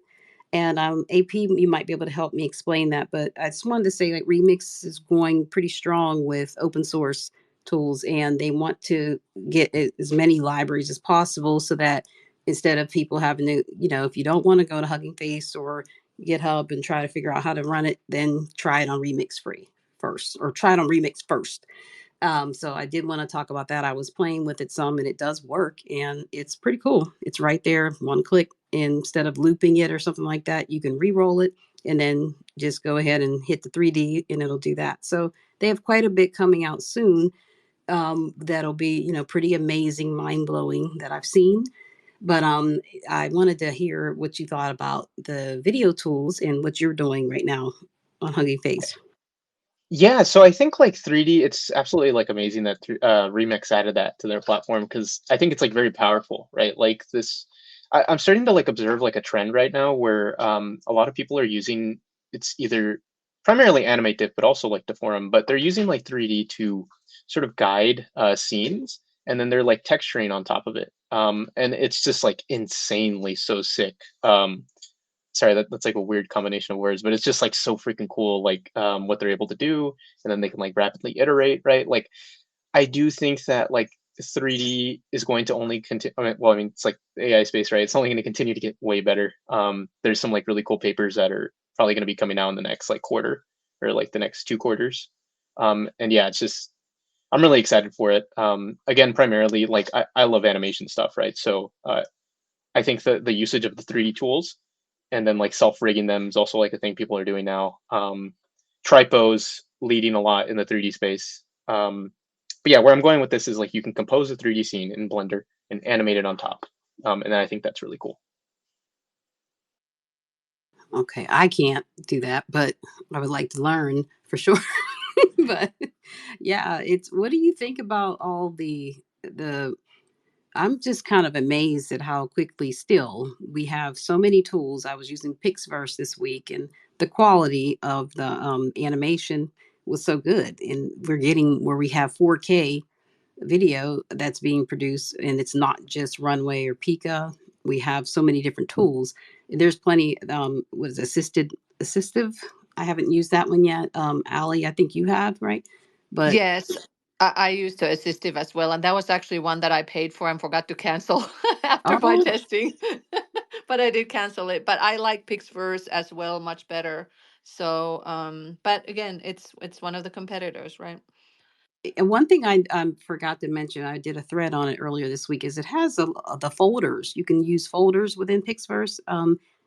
And AP, you might be able to help me explain that. But I just wanted to say, like, Remix is going pretty strong with open source tools, and they want to get as many libraries as possible, so that instead of people having to, if you don't want to go to Hugging Face or GitHub and try to figure out how to run it, then try it on Remix free first, or try it on Remix first. So I did want to talk about that. I was playing with it some, and it does work, and it's pretty cool. It's right there, one click. Instead of looping it or something like that, you can re-roll it and then just go ahead and hit the 3D, and it'll do that. So they have quite a bit coming out soon, that'll be, pretty amazing, mind blowing, that I've seen. But I wanted to hear what you thought about the video tools and what you're doing right now on Hugging Face. Yeah, so I think like 3D, it's absolutely like amazing that Remix added that to their platform, because I think it's like very powerful, right? Like this, I'm starting to like observe like a trend right now where a lot of people are using, it's either primarily animative, but also like Deforum, but they're using like 3D to sort of guide scenes, and then they're like texturing on top of it. And it's just like insanely so sick. Sorry, that's like a weird combination of words, but it's just like so freaking cool, like what they're able to do, and then they can like rapidly iterate, right? Like I do think that like 3D is going to only continue. Well, I mean, it's like the AI space, right? It's only going to continue to get way better. There's some like really cool papers that are probably going to be coming out in the next like quarter, or like the next 2 quarters. And yeah, it's just, I'm really excited for it. Again, primarily like I love animation stuff, right? So I think that the usage of the 3D tools, and then like self-rigging them, is also like a thing people are doing now. Tripos leading a lot in the 3D space. But yeah, where I'm going with this is like you can compose a 3D scene in Blender and animate it on top. And I think that's really cool. Okay, I can't do that, but I would like to learn for sure. But yeah, it's what do you think about all the I'm just kind of amazed at how quickly still we have so many tools. I was using Pixverse this week, and the quality of the animation was so good. And we're getting where we have 4K video that's being produced, and it's not just Runway or Pika. We have so many different tools. There's plenty. What is assistive? I haven't used that one yet. Ali, I think you have, right? But Yes, I used the assistive as well, and that was actually one that I paid for and forgot to cancel after my oh, testing. But I did cancel it. But I like Pixverse as well, much better. So, but again, it's one of the competitors, right? and one thing I forgot to mention, I did a thread on it earlier this week, is it has the folders. You can use folders within Pixverse.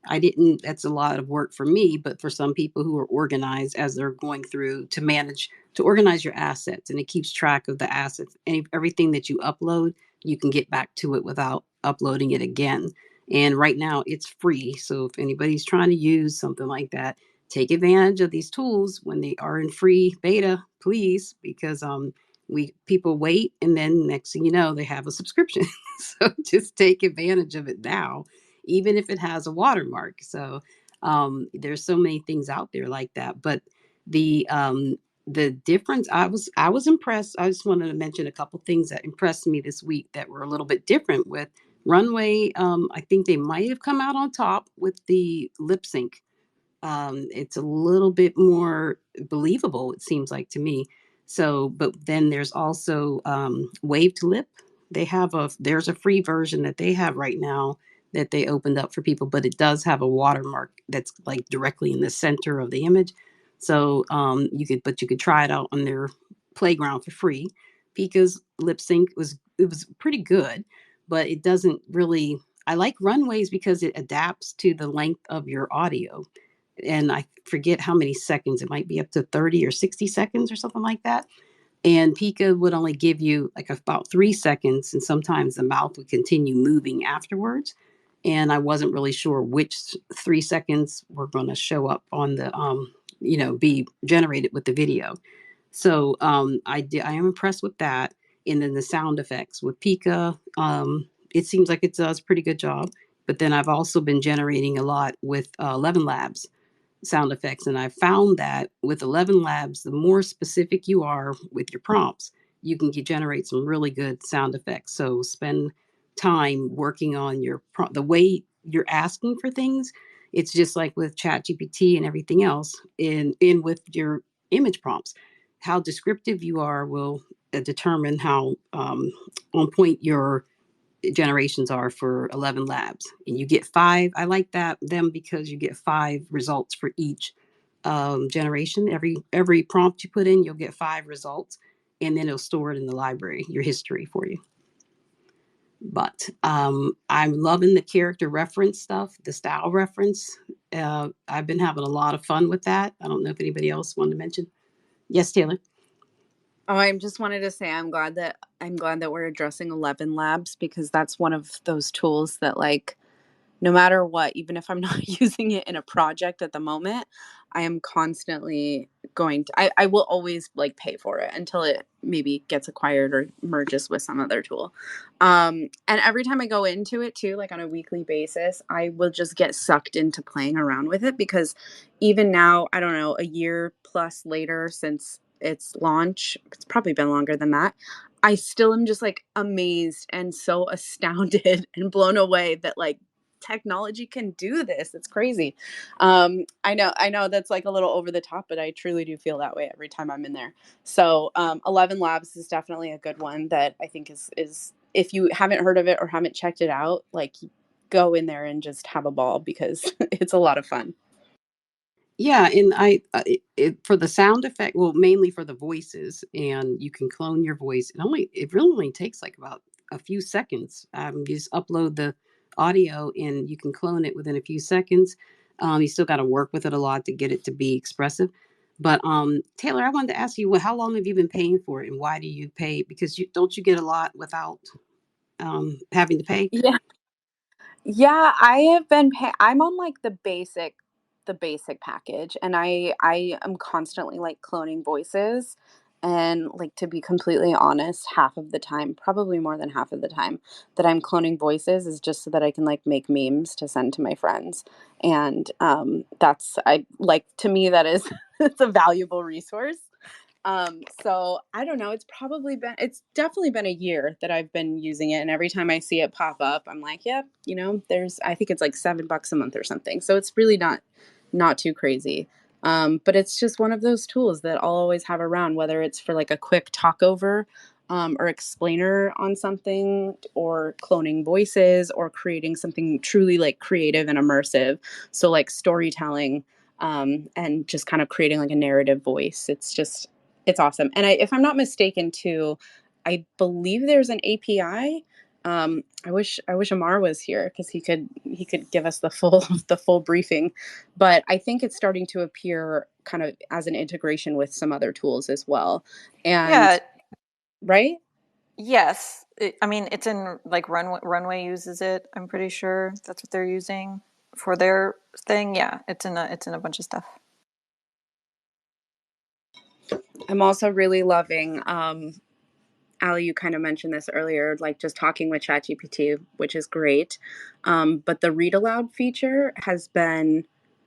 I didn't, that's a lot of work for me, but for some people who are organized as they're going through to organize your assets, and it keeps track of the assets. Everything that you upload, you can get back to it without uploading it again. And right now it's free. So if anybody's trying to use something like that, take advantage of these tools when they are in free beta, please, because we people wait, and then next thing you know, they have a subscription. So just take advantage of it now, even if it has a watermark. So there's so many things out there like that. But the difference, I was impressed. I just wanted to mention a couple things that impressed me this week that were a little bit different with Runway. I think they might have come out on top with the lip sync. It's a little bit more believable, it seems like to me. So, but then there's also Wave to Lip. There's a free version that they have right now that they opened up for people, but it does have a watermark that's like directly in the center of the image. So you could try it out on their playground for free. Pika's lip sync was pretty good, but it doesn't really. I like Runways because it adapts to the length of your audio. and I forget how many seconds. It might be up to 30 or 60 seconds or something like that. And Pika would only give you like about 3 seconds, and sometimes the mouth would continue moving afterwards. And I wasn't really sure which 3 seconds were going to show up on the, be generated with the video. So I am impressed with that. And then the sound effects with Pika, it seems like it does a pretty good job. But then I've also been generating a lot with 11 Labs sound effects. And I found that with 11 Labs, the more specific you are with your prompts, you can generate some really good sound effects. So spend time working on the way you're asking for things. It's just like with ChatGPT and everything else in with your image prompts. How descriptive you are will determine how on point your generations are for 11 Labs, and you get five. I like them because you get five results for each generation. Every prompt you put in, you'll get five results, and then it'll store it in the library, your history for you. But I'm loving the character reference stuff, the style reference. I've been having a lot of fun with that. I don't know if anybody else wanted to mention. Yes, Taylor. Oh, I just wanted to say I'm glad that we're addressing 11 Labs, because that's one of those tools that, like, no matter what, even if I'm not using it in a project at the moment, I am constantly I will always like pay for it until it maybe gets acquired or merges with some other tool. And every time I go into it too, like on a weekly basis, I will just get sucked into playing around with it, because even now, I don't know, a year plus later since its launch, it's probably been longer than that. I still am just like amazed and so astounded and blown away that like technology can do this. It's crazy. I know that's like a little over the top, but I truly do feel that way every time I'm in there. So 11 Labs is definitely a good one that I think is if you haven't heard of it or haven't checked it out, like, go in there and just have a ball, because it's a lot of fun. Yeah, and for the sound effect, well, mainly for the voices, and you can clone your voice. It really only takes like about a few seconds. You just upload the audio, and you can clone it within a few seconds. You still got to work with it a lot to get it to be expressive. But Taylor, I wanted to ask you, well, how long have you been paying for it, and why do you pay? Because don't you get a lot without having to pay? Yeah. Yeah, I have I'm on like the basic package, and I am constantly like cloning voices, and like, to be completely honest, half of the time, probably more than half of the time that I'm cloning voices is just so that I can like make memes to send to my friends. And that's I like to me that is it's a valuable resource. So I don't know. It's definitely been a year that I've been using it. And every time I see it pop up, I'm like, yep, I think it's like $7 a month or something. So it's really not too crazy. But it's just one of those tools that I'll always have around, whether it's for like a quick talk over, or explainer on something, or cloning voices, or creating something truly like creative and immersive. So like storytelling, and just kind of creating like a narrative voice. It's awesome. And if I'm not mistaken, too, I believe there's an API. I wish Amar was here, because he could give us the full the full briefing. But I think it's starting to appear kind of as an integration with some other tools as well. And Yeah, right? yes. I mean, it's in like Runway uses it. I'm pretty sure that's what they're using for their thing. Yeah, it's in a bunch of stuff. I'm also really loving, Ali, you kind of mentioned this earlier, like just talking with ChatGPT, which is great. But the read aloud feature has been,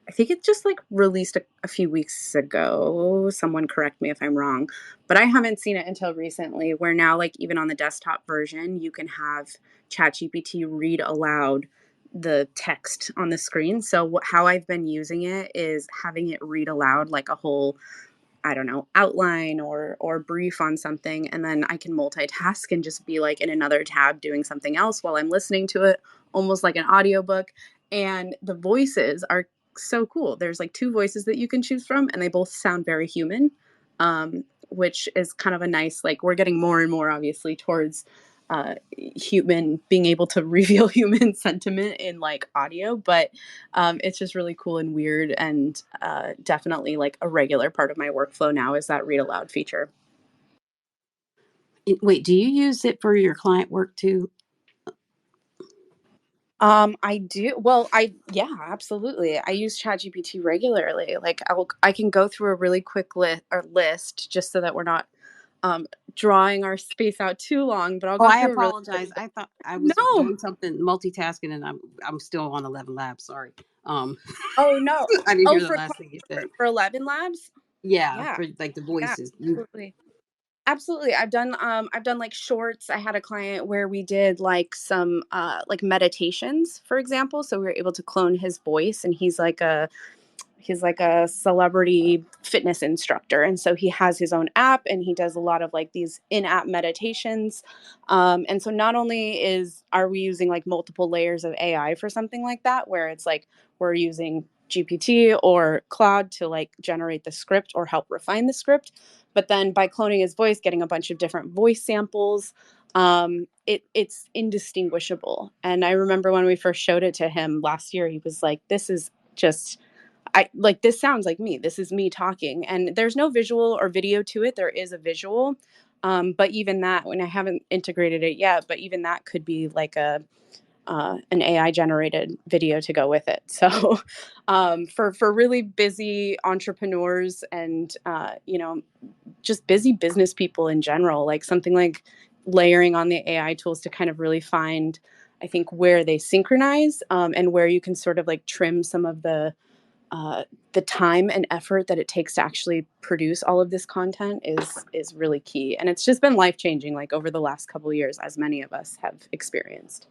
I think it just like released a few weeks ago. Someone correct me if I'm wrong, but I haven't seen it until recently, where now, like, even on the desktop version, you can have ChatGPT read aloud the text on the screen. So how I've been using it is having it read aloud like a whole, I don't know, outline or brief on something, and then I can multitask and just be like in another tab doing something else while I'm listening to it, almost like an audiobook. And the voices are so cool. There's like two voices that you can choose from, and they both sound very human, which is kind of a nice, like, we're getting more and more obviously towards human being able to reveal human sentiment in like audio, but it's just really cool and weird, and definitely like a regular part of my workflow now is that read aloud feature. Wait, do you use it for your client work too? I do. Well, yeah, absolutely. I use ChatGPT regularly. Like I can go through a really quick list just so that we're not um, drawing our space out too long. But I'll Oh, go I through a really quick. apologize. I thought I was No. doing something multitasking, and I'm still on 11 Labs. Sorry. Um, Oh no. I didn't Oh, hear the last thing you said. for 11 Labs. Yeah, Yeah. for like the Yeah. voices. Absolutely. Absolutely. I've done like shorts. I had a client where we did like some like meditations, for example. So we were able to clone his voice, and he's like a celebrity fitness instructor, and so he has his own app, and he does a lot of like these in-app meditations. And so not only are we using like multiple layers of AI for something like that, where it's like we're using GPT or Claude to like generate the script or help refine the script, but then by cloning his voice, getting a bunch of different voice samples, it's indistinguishable. And I remember when we first showed it to him last year, he was like, this is just, I like, this sounds like me. This is me talking. And there's no visual or video to it. There is a visual. But even that, when I haven't integrated it yet, but even that could be like an AI generated video to go with it. So for really busy entrepreneurs and just busy business people in general, like something like layering on the AI tools to kind of really find, I think, where they synchronize, and where you can sort of like trim some of the time and effort that it takes to actually produce all of this content is really key. And it's just been life changing, like over the last couple of years, as many of us have experienced.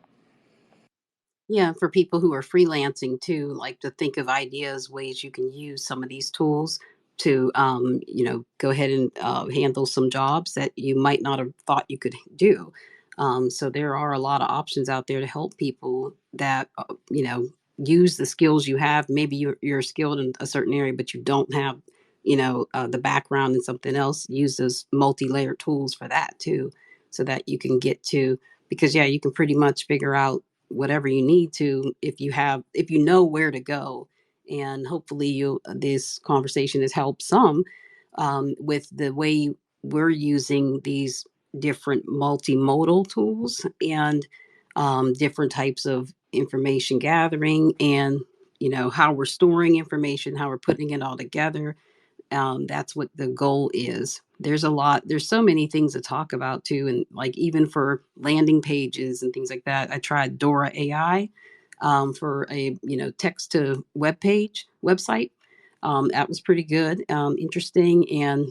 Yeah, for people who are freelancing too, like to think of ideas, ways you can use some of these tools to, go ahead and handle some jobs that you might not have thought you could do. So there are a lot of options out there to help people that, use the skills you have. Maybe you're skilled in a certain area, but you don't have, the background in something else. Use those multi-layered tools for that too, so that you can get to, because yeah, you can pretty much figure out whatever you need to if you know where to go. And hopefully you this conversation has helped some with the way we're using these different multimodal tools and different types of information gathering, and how we're storing information, how we're putting it all together. That's what the goal is. There's so many things to talk about too, and like even for landing pages and things like that, I tried Dora AI for a text to website. That was pretty good, interesting. And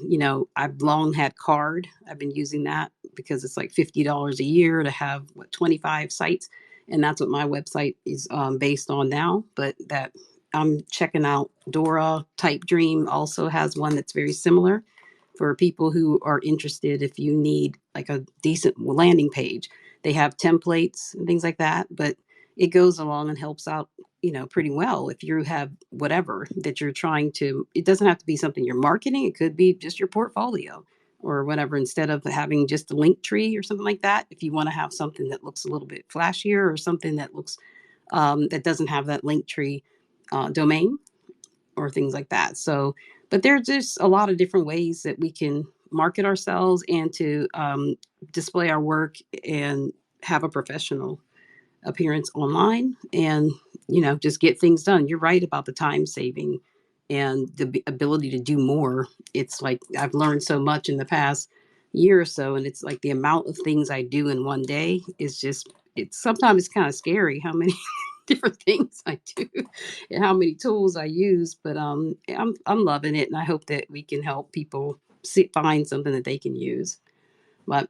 I've long had Card. I've been using that because it's like $50 a year to have 25 sites, and that's what my website is based on now. But that I'm checking out Dora. Type Dream also has one that's very similar for people who are interested. If you need like a decent landing page, they have templates and things like that, but it goes along and helps out, pretty well. If you have whatever that you're trying to, it doesn't have to be something you're marketing. It could be just your portfolio or whatever, instead of having just a link tree or something like that. If you want to have something that looks a little bit flashier, or something that looks that doesn't have that link tree domain or things like that. So, but there's just a lot of different ways that we can market ourselves and to display our work and have a professional appearance online, and just get things done. You're right about the time saving and the ability to do more. It's like I've learned so much in the past year or so, and it's like the amount of things I do in one day is just, it's sometimes it's kind of scary how many different things I do and how many tools I use. But I'm loving it, and I hope that we can help people find something that they can use. But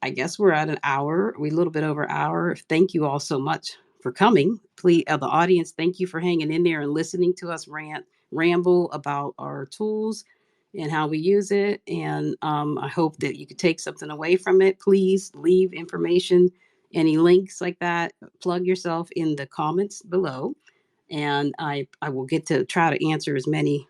I guess we're at an hour, we a little bit over an hour. Thank you all so much for coming. Please, the audience, thank you for hanging in there and listening to us ramble about our tools and how we use it. And I hope that you could take something away from it. Please leave information, any links like that. Plug yourself in the comments below, and I will get to try to answer as many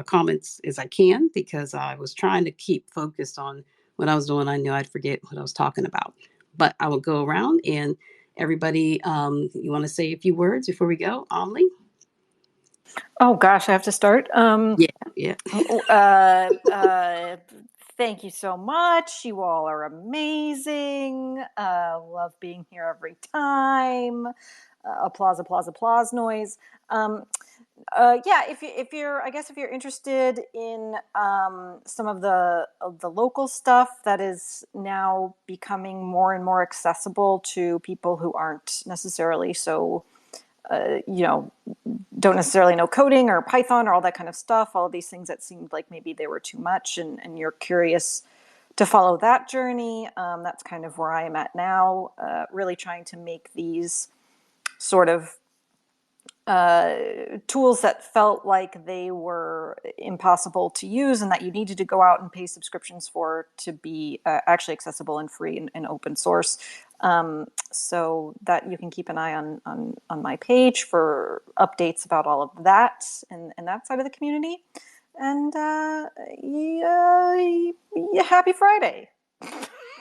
comments as I can, because I was trying to keep focused on what I was doing. I knew I'd forget what I was talking about. But I will go around and everybody, you want to say a few words before we go? Amli? Oh gosh, I have to start. Yeah, yeah. Thank you so much. You all are amazing. Love being here every time. Applause, applause, applause noise. Yeah, if you're, I guess if you're interested in some of the local stuff that is now becoming more and more accessible to people who aren't necessarily so, you know, don't necessarily know coding or Python or all that kind of stuff, all of these things that seemed like maybe they were too much, and you're curious to follow that journey, that's kind of where I am at now, really trying to make these sort of tools that felt like they were impossible to use and that you needed to go out and pay subscriptions for to be actually accessible and free and open source. So that you can keep an eye on my page for updates about all of that and that side of the community. And yeah, happy Friday.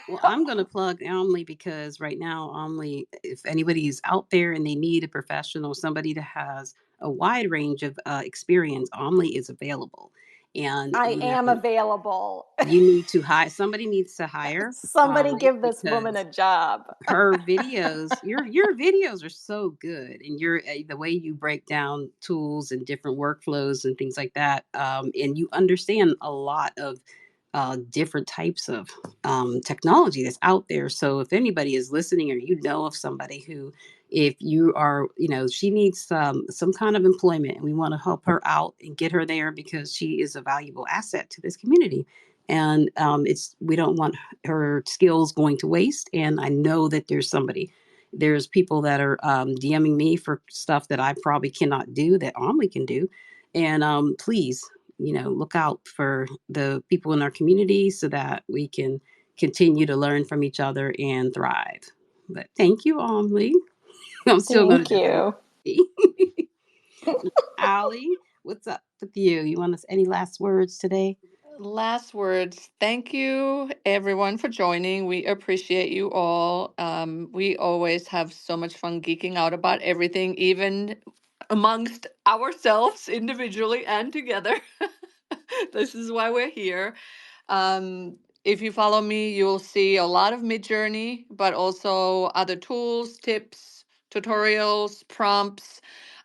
Well, I'm going to plug Amli because right now, Amli, if anybody is out there and they need a professional, somebody that has a wide range of experience, Amli is available. And, I am available. you need to hire, somebody needs to hire Somebody Amli give this woman because a job. her videos, your videos are so good, and your the way you break down tools and different workflows and things like that, and you understand a lot of different types of technology that's out there. So if anybody is listening or you know of somebody who, if you are, she needs some kind of employment and we want to help her out and get her there because she is a valuable asset to this community. And we don't want her skills going to waste. And I know that there's people that are DMing me for stuff that I probably cannot do that Omri can do. And please, look out for the people in our community so that we can continue to learn from each other and thrive. But thank you, Omri. I'm still going Thank to do you. it. Allie, what's up with you? You want us any last words today? Last words. Thank you, everyone, for joining. We appreciate you all. We always have so much fun geeking out about everything, even amongst ourselves individually and together. This is why we're here. If you follow me, you'll see a lot of Midjourney, but also other tools, tips, tutorials, prompts.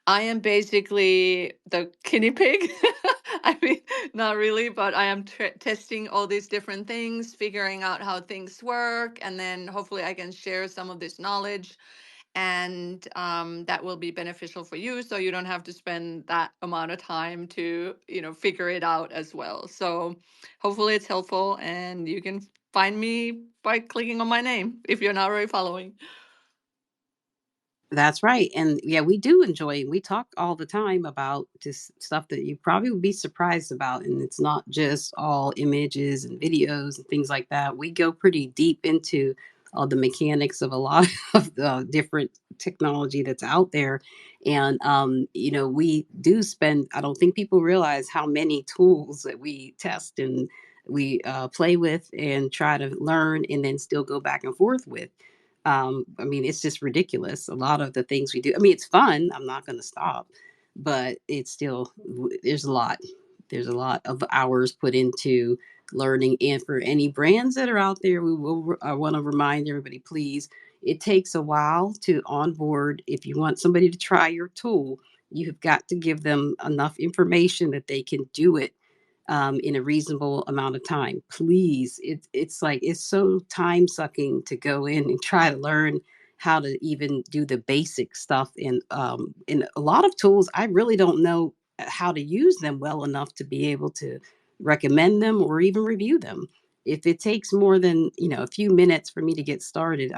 I am basically the guinea pig. I mean, not really, but I am testing all these different things, figuring out how things work, and then hopefully I can share some of this knowledge, and that will be beneficial for you, so you don't have to spend that amount of time to, figure it out as well. So hopefully it's helpful, and you can find me by clicking on my name if you're not already following. That's right. And yeah, we do enjoy, we talk all the time about just stuff that you probably would be surprised about. And it's not just all images and videos and things like that. We go pretty deep into all the mechanics of a lot of the different technology that's out there. And, we do spend, I don't think people realize how many tools that we test and we play with and try to learn and then still go back and forth with. I mean, it's just ridiculous. A lot of the things we do. I mean, it's fun. I'm not going to stop, but it's still there's a lot. There's a lot of hours put into learning. And for any brands that are out there, I want to remind everybody, please. It takes a while to onboard. If you want somebody to try your tool, you have got to give them enough information that they can do it in a reasonable amount of time. Please, it's like it's so time sucking to go in and try to learn how to even do the basic stuff. And in a lot of tools, I really don't know how to use them well enough to be able to recommend them or even review them. If it takes more than a few minutes for me to get started,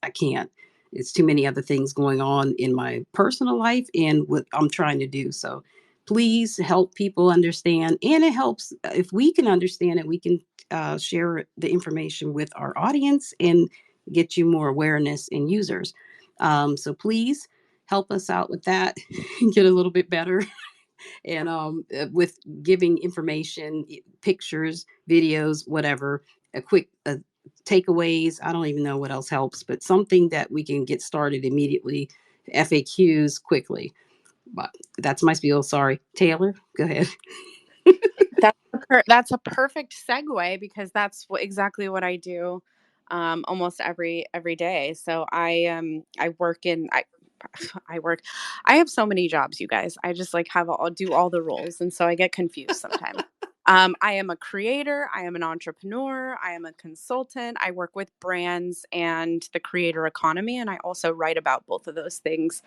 I can't. It's too many other things going on in my personal life and what I'm trying to do. So please help people understand, and it helps if we can understand it, we can share the information with our audience and get you more awareness and users. So please help us out with that and get a little bit better and with giving information, pictures, videos, whatever, a quick takeaways. I don't even know what else helps, but something that we can get started immediately. FAQs quickly. But that's my spiel. Sorry, Taylor, go ahead. That's a perfect segue because that's exactly what I do almost every day. So I work in I work I have so many jobs, you guys. I just like I'll do all the roles, and so I get confused sometimes. I am a creator, I am an entrepreneur, I am a consultant. I work with brands and the creator economy, and I also write about both of those things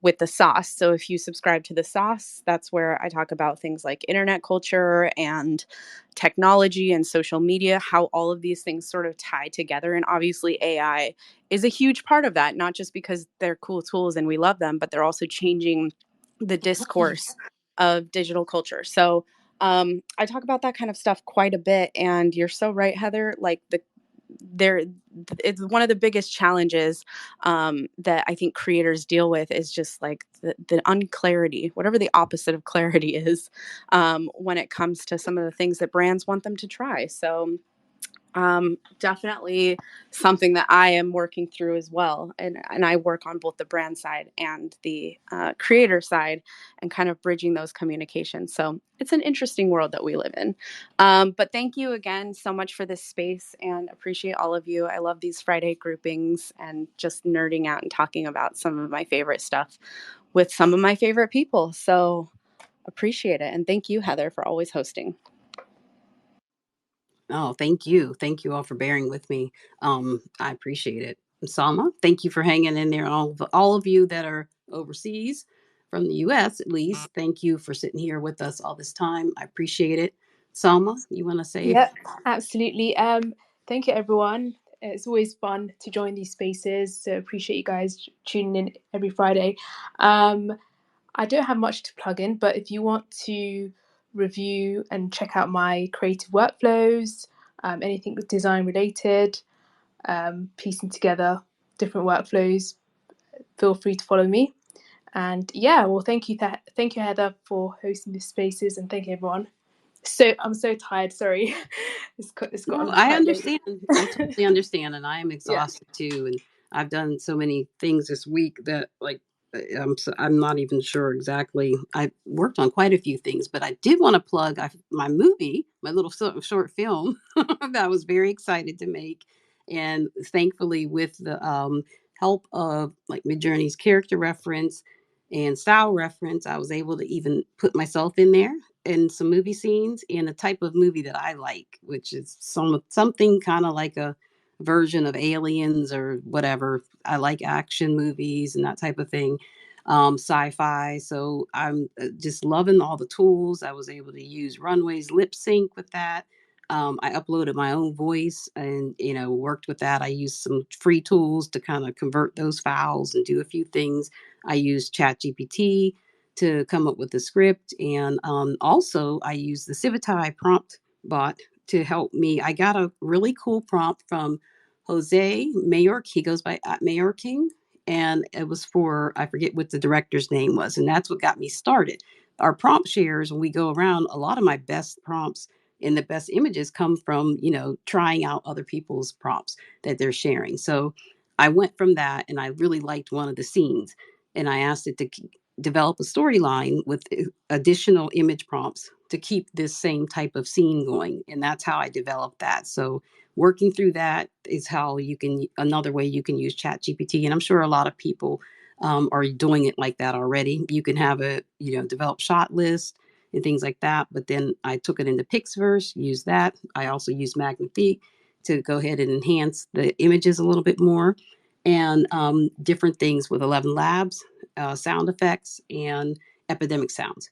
with the sauce. So if you subscribe to the sauce, that's where I talk about things like internet culture and technology and social media, how all of these things sort of tie together. And obviously, AI is a huge part of that, not just because they're cool tools and we love them, but they're also changing the discourse of digital culture. So I talk about that kind of stuff quite a bit. And you're so right, Heather. Like there, it's one of the biggest challenges that I think creators deal with is just like the unclarity, whatever the opposite of clarity is, when it comes to some of the things that brands want them to try. So definitely something that I am working through as well. And I work on both the brand side and the creator side and kind of bridging those communications. So it's an interesting world that we live in. But thank you again so much for this space and appreciate all of you. I love these Friday groupings and just nerding out and talking about some of my favorite stuff with some of my favorite people. So appreciate it. And thank you, Heather, for always hosting. Oh, thank you. Thank you all for bearing with me. I appreciate it. Salma, thank you for hanging in there. All of you that are overseas from the US, at least, thank you for sitting here with us all this time. I appreciate it. Salma, you want to say? Yep, absolutely. Thank you, everyone. It's always fun to join these spaces. So appreciate you guys tuning in every Friday. I don't have much to plug in, but if you want to review and check out my creative workflows, anything design related, piecing together different workflows, feel free to follow me. And yeah, well, thank you, Heather, for hosting these spaces, and thank you, everyone. So I'm so tired. Sorry, it's No, gotten I quite late. understand. I totally understand, and I am Yeah. exhausted too. And I've done so many things this week that, like, I'm not even sure exactly. I worked on quite a few things, but I did want to plug my movie, my little short film that I was very excited to make, and thankfully with the help of like Midjourney's character reference and style reference, I was able to even put myself in there in some movie scenes in a type of movie that I like, which is something kind of like a version of Aliens or whatever. I like action movies and that type of thing, sci-fi. So I'm just loving all the tools. I was able to use Runway's lip sync with that. I uploaded my own voice and worked with that. I used some free tools to kind of convert those files and do a few things. I used ChatGPT to come up with the script. And also, I use the Civitai prompt bot to help me. I got a really cool prompt from Jose Mayork. He goes by Mayor King. And it was for, I forget what the director's name was. And that's what got me started. Our prompt shares, when we go around, a lot of my best prompts and the best images come from, trying out other people's prompts that they're sharing. So I went from that and I really liked one of the scenes and I asked it to develop a storyline with additional image prompts to keep this same type of scene going. And that's how I developed that. So working through that is how another way you can use ChatGPT. And I'm sure a lot of people are doing it like that already. You can have develop shot list and things like that. But then I took it into Pixverse, use that. I also use Magnifique to go ahead and enhance the images a little bit more and different things with 11 Labs, sound effects, and epidemic sounds.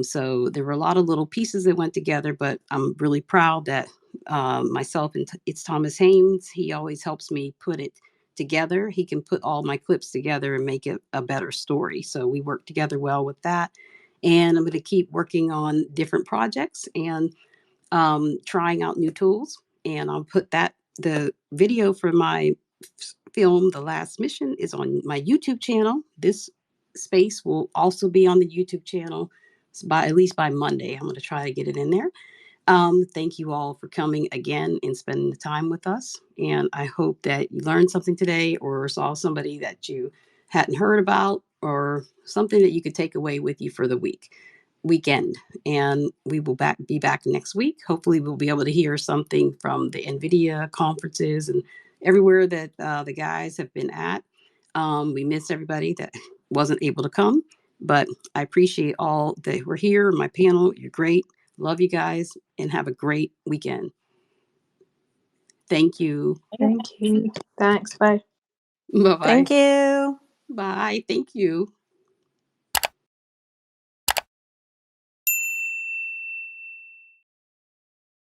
So there were a lot of little pieces that went together, but I'm really proud that myself and it's Thomas Haynes. He always helps me put it together. He can put all my clips together and make it a better story. So we work together well with that. And I'm going to keep working on different projects and trying out new tools. And I'll put the video for my film, The Last Mission, is on my YouTube channel. This space will also be on the YouTube channel at least by Monday. I'm going to try to get it in there. Thank you all for coming again and spending the time with us. And I hope that you learned something today or saw somebody that you hadn't heard about or something that you could take away with you for the weekend. And we will be back next week. Hopefully we'll be able to hear something from the NVIDIA conferences and everywhere that the guys have been at. We miss everybody that wasn't able to come, but I appreciate all that were here. My panel, you're great. Love you guys and have a great weekend. Thank you. Thank you. Thanks. Bye. Bye-bye. Thank you. Bye. Thank you.